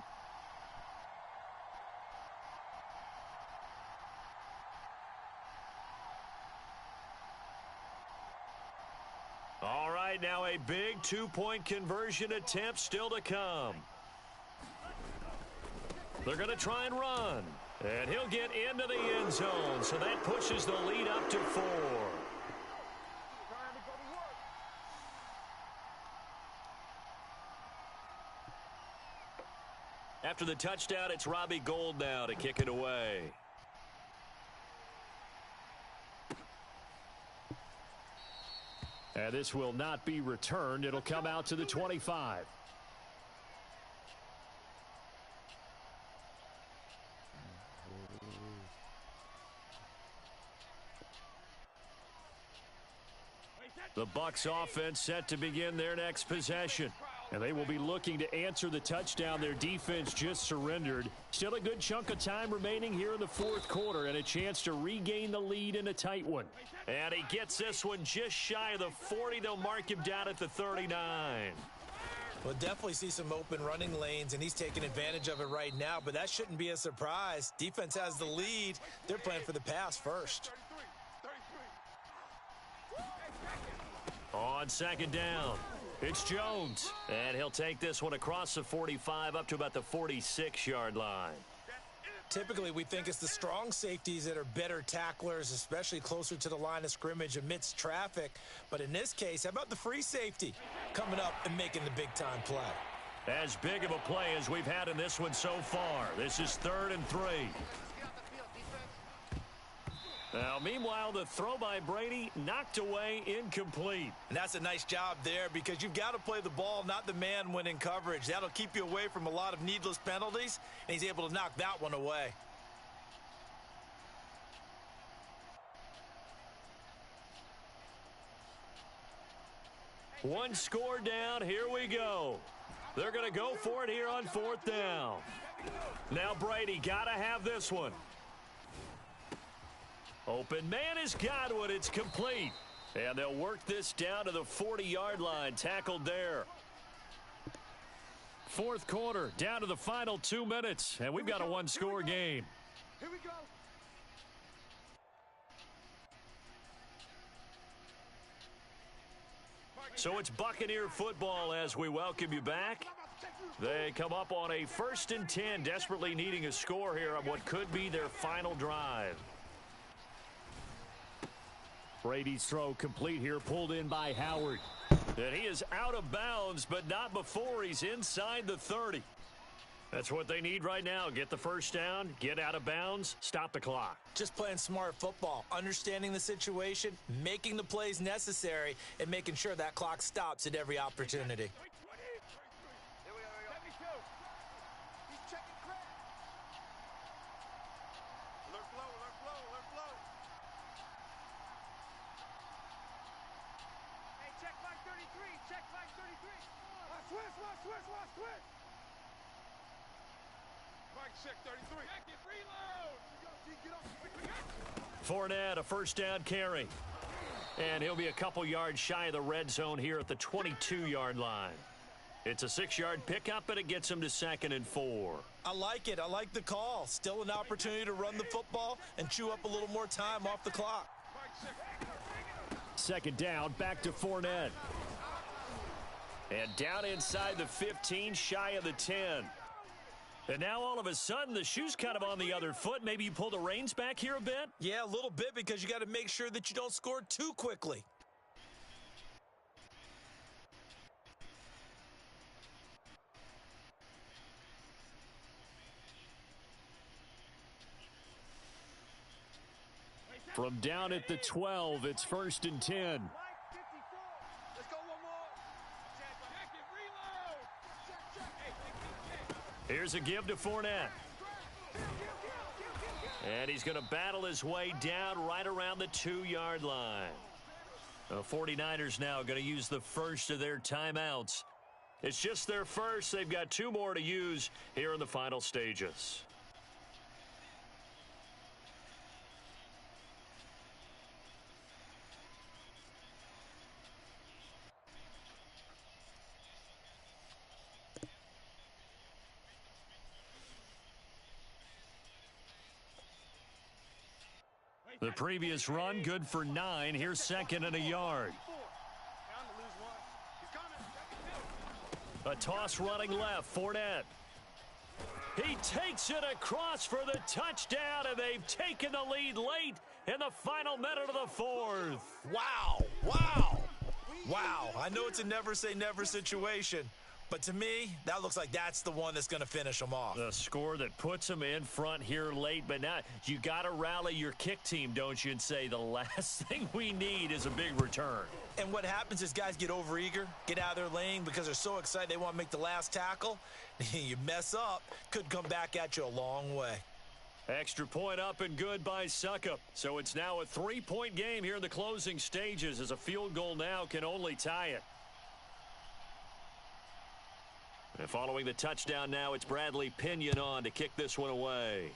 All right, now a big 2-point conversion attempt still to come. They're going to try and run. And he'll get into the end zone, so that pushes the lead up to 4. After the touchdown, it's Robbie Gould now to kick it away. And this will not be returned. It'll come out to the 25. The Bucs offense set to begin their next possession. And they will be looking to answer the touchdown their defense just surrendered. Still a good chunk of time remaining here in the 4th quarter and a chance to regain the lead in a tight one. And he gets this one just shy of the 40. They'll mark him down at the 39. We'll definitely see some open running lanes, and he's taking advantage of it right now, but that shouldn't be a surprise. Defense has the lead. They're playing for the pass first. On 2nd down, it's Jones. And he'll take this one across the 45 up to about the 46-yard line. Typically, we think it's the strong safeties that are better tacklers, especially closer to the line of scrimmage amidst traffic. But in this case, how about the free safety coming up and making the big-time play? As big of a play as we've had in this one so far. This is 3rd and 3. Now, meanwhile, the throw by Brady knocked away, incomplete. And that's a nice job there because you've got to play the ball, not the man when in coverage. That'll keep you away from a lot of needless penalties, and he's able to knock that one away. One score down. Here we go. They're going to go for it here on 4th down. Now Brady got to have this one. Open man has got one. It's complete. And they'll work this down to the 40-yard line. Tackled there. 4th quarter, down to the final 2 minutes. And we've got a one-score game. Here we go. So it's Buccaneer football as we welcome you back. They come up on a 1st and 10, desperately needing a score here on what could be their final drive. Brady's throw complete here, pulled in by Howard. And he is out of bounds, but not before he's inside the 30. That's what they need right now. Get the first down, get out of bounds, stop the clock. Just playing smart football, understanding the situation, making the plays necessary, and making sure that clock stops at every opportunity. Fournette, a first down carry. And he'll be a couple yards shy of the red zone here at the 22-yard line. It's a 6-yard pickup, but it gets him to 2nd and 4. I like it. I like the call. Still an opportunity to run the football and chew up a little more time off the clock. 2nd down, back to Fournette. And down inside the 15, shy of the 10. And now all of a sudden the shoe's kind of on the other foot. Maybe you pull the reins back here a bit? Yeah, a little bit because you got to make sure that you don't score too quickly. From down at the 12, it's 1st and 10. Let's go one more. Here's a give to Fournette. And he's going to battle his way down right around the 2-yard line. The 49ers now going to use the first of their timeouts. It's just their first. They've got 2 more to use here in the final stages. The previous run, good for 9. Here's 2nd and a yard. A toss running left, Fournette. He takes it across for the touchdown, and they've taken the lead late in the final minute of the 4th. Wow, wow, wow. I know it's a never say never situation, but to me, that looks like that's the one that's going to finish them off. The score that puts them in front here late, but now you got to rally your kick team, don't you, and say the last thing we need is a big return. And what happens is guys get overeager, get out of their lane because they're so excited they want to make the last tackle. You mess up, could come back at you a long way. Extra point up and good by Suckup. So it's now a 3-point game here in the closing stages as a field goal now can only tie it. And following the touchdown now, it's Bradley Pinion on to kick this one away.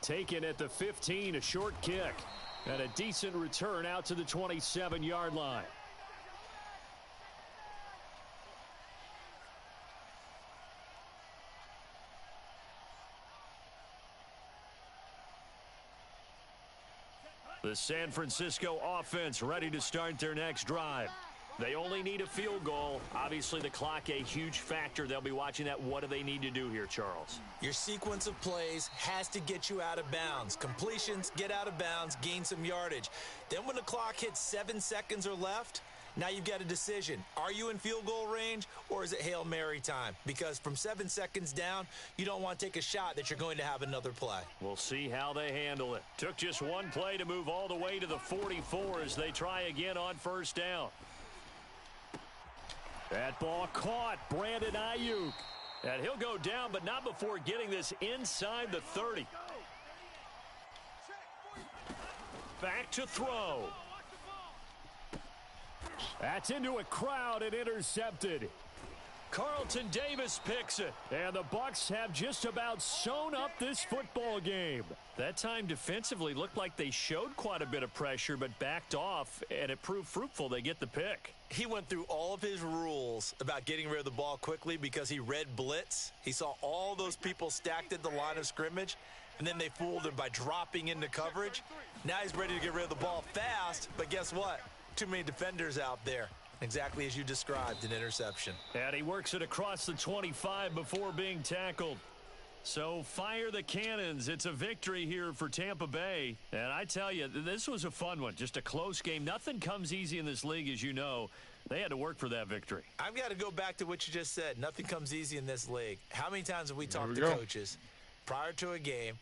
Taken at the 15, a short kick. And a decent return out to the 27-yard line. The San Francisco offense ready to start their next drive. They only need a field goal. Obviously, the clock a huge factor. They'll be watching that. What do they need to do here, Charles? Your sequence of plays has to get you out of bounds. Completions, get out of bounds, gain some yardage. Then when the clock hits 7 seconds or left, Now you've got a decision. Are you in field goal range, or is it Hail Mary time? Because from 7 seconds down, you don't want to take a shot that you're going to have another play. We'll see how they handle it. Took just one play to move all the way to the 44 as they try again on first down. That ball caught. Brandon Ayuk. And he'll go down, but not before getting this inside the 30. Back to throw. That's into a crowd and intercepted. Carlton Davis picks it. And the Bucs have just about sewn up this football game. That time defensively looked like they showed quite a bit of pressure but backed off, and it proved fruitful. They get the pick. He went through all of his rules about getting rid of the ball quickly because he read blitz. He saw all those people stacked at the line of scrimmage, and then they fooled him by dropping into coverage. Now he's ready to get rid of the ball fast, but guess what? Too many defenders out there. Exactly as you described, an interception. And he works it across the 25 before being tackled. So fire the cannons. It's a victory here for Tampa Bay. And I tell you, this was a fun one. Just a close game. Nothing comes easy in this league, as you know. They had to work for that victory. I've got to go back to what you just said. Nothing comes easy in this league. How many times have we talked to coaches prior to a game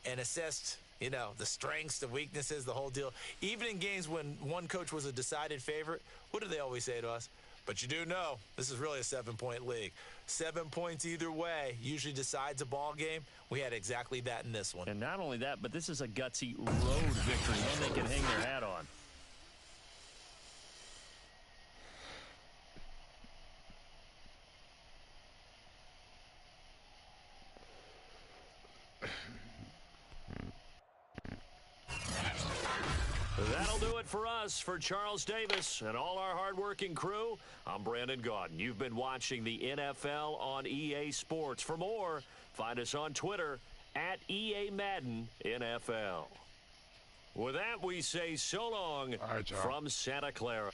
and assessed, you know, the strengths, the weaknesses, the whole deal? Even in games when one coach was a decided favorite, what do they always say to us? But you do know this is really a 7-point league. 7 points either way usually decides a ball game. We had exactly that in this one. And not only that, but this is a gutsy road victory, one they can hang their hat on. That'll do it for us. For Charles Davis and all our hardworking crew, I'm Brandon Gaudin. You've been watching the NFL on EA Sports. For more, find us on Twitter at EA Madden NFL. With that, we say so long from Santa Clara.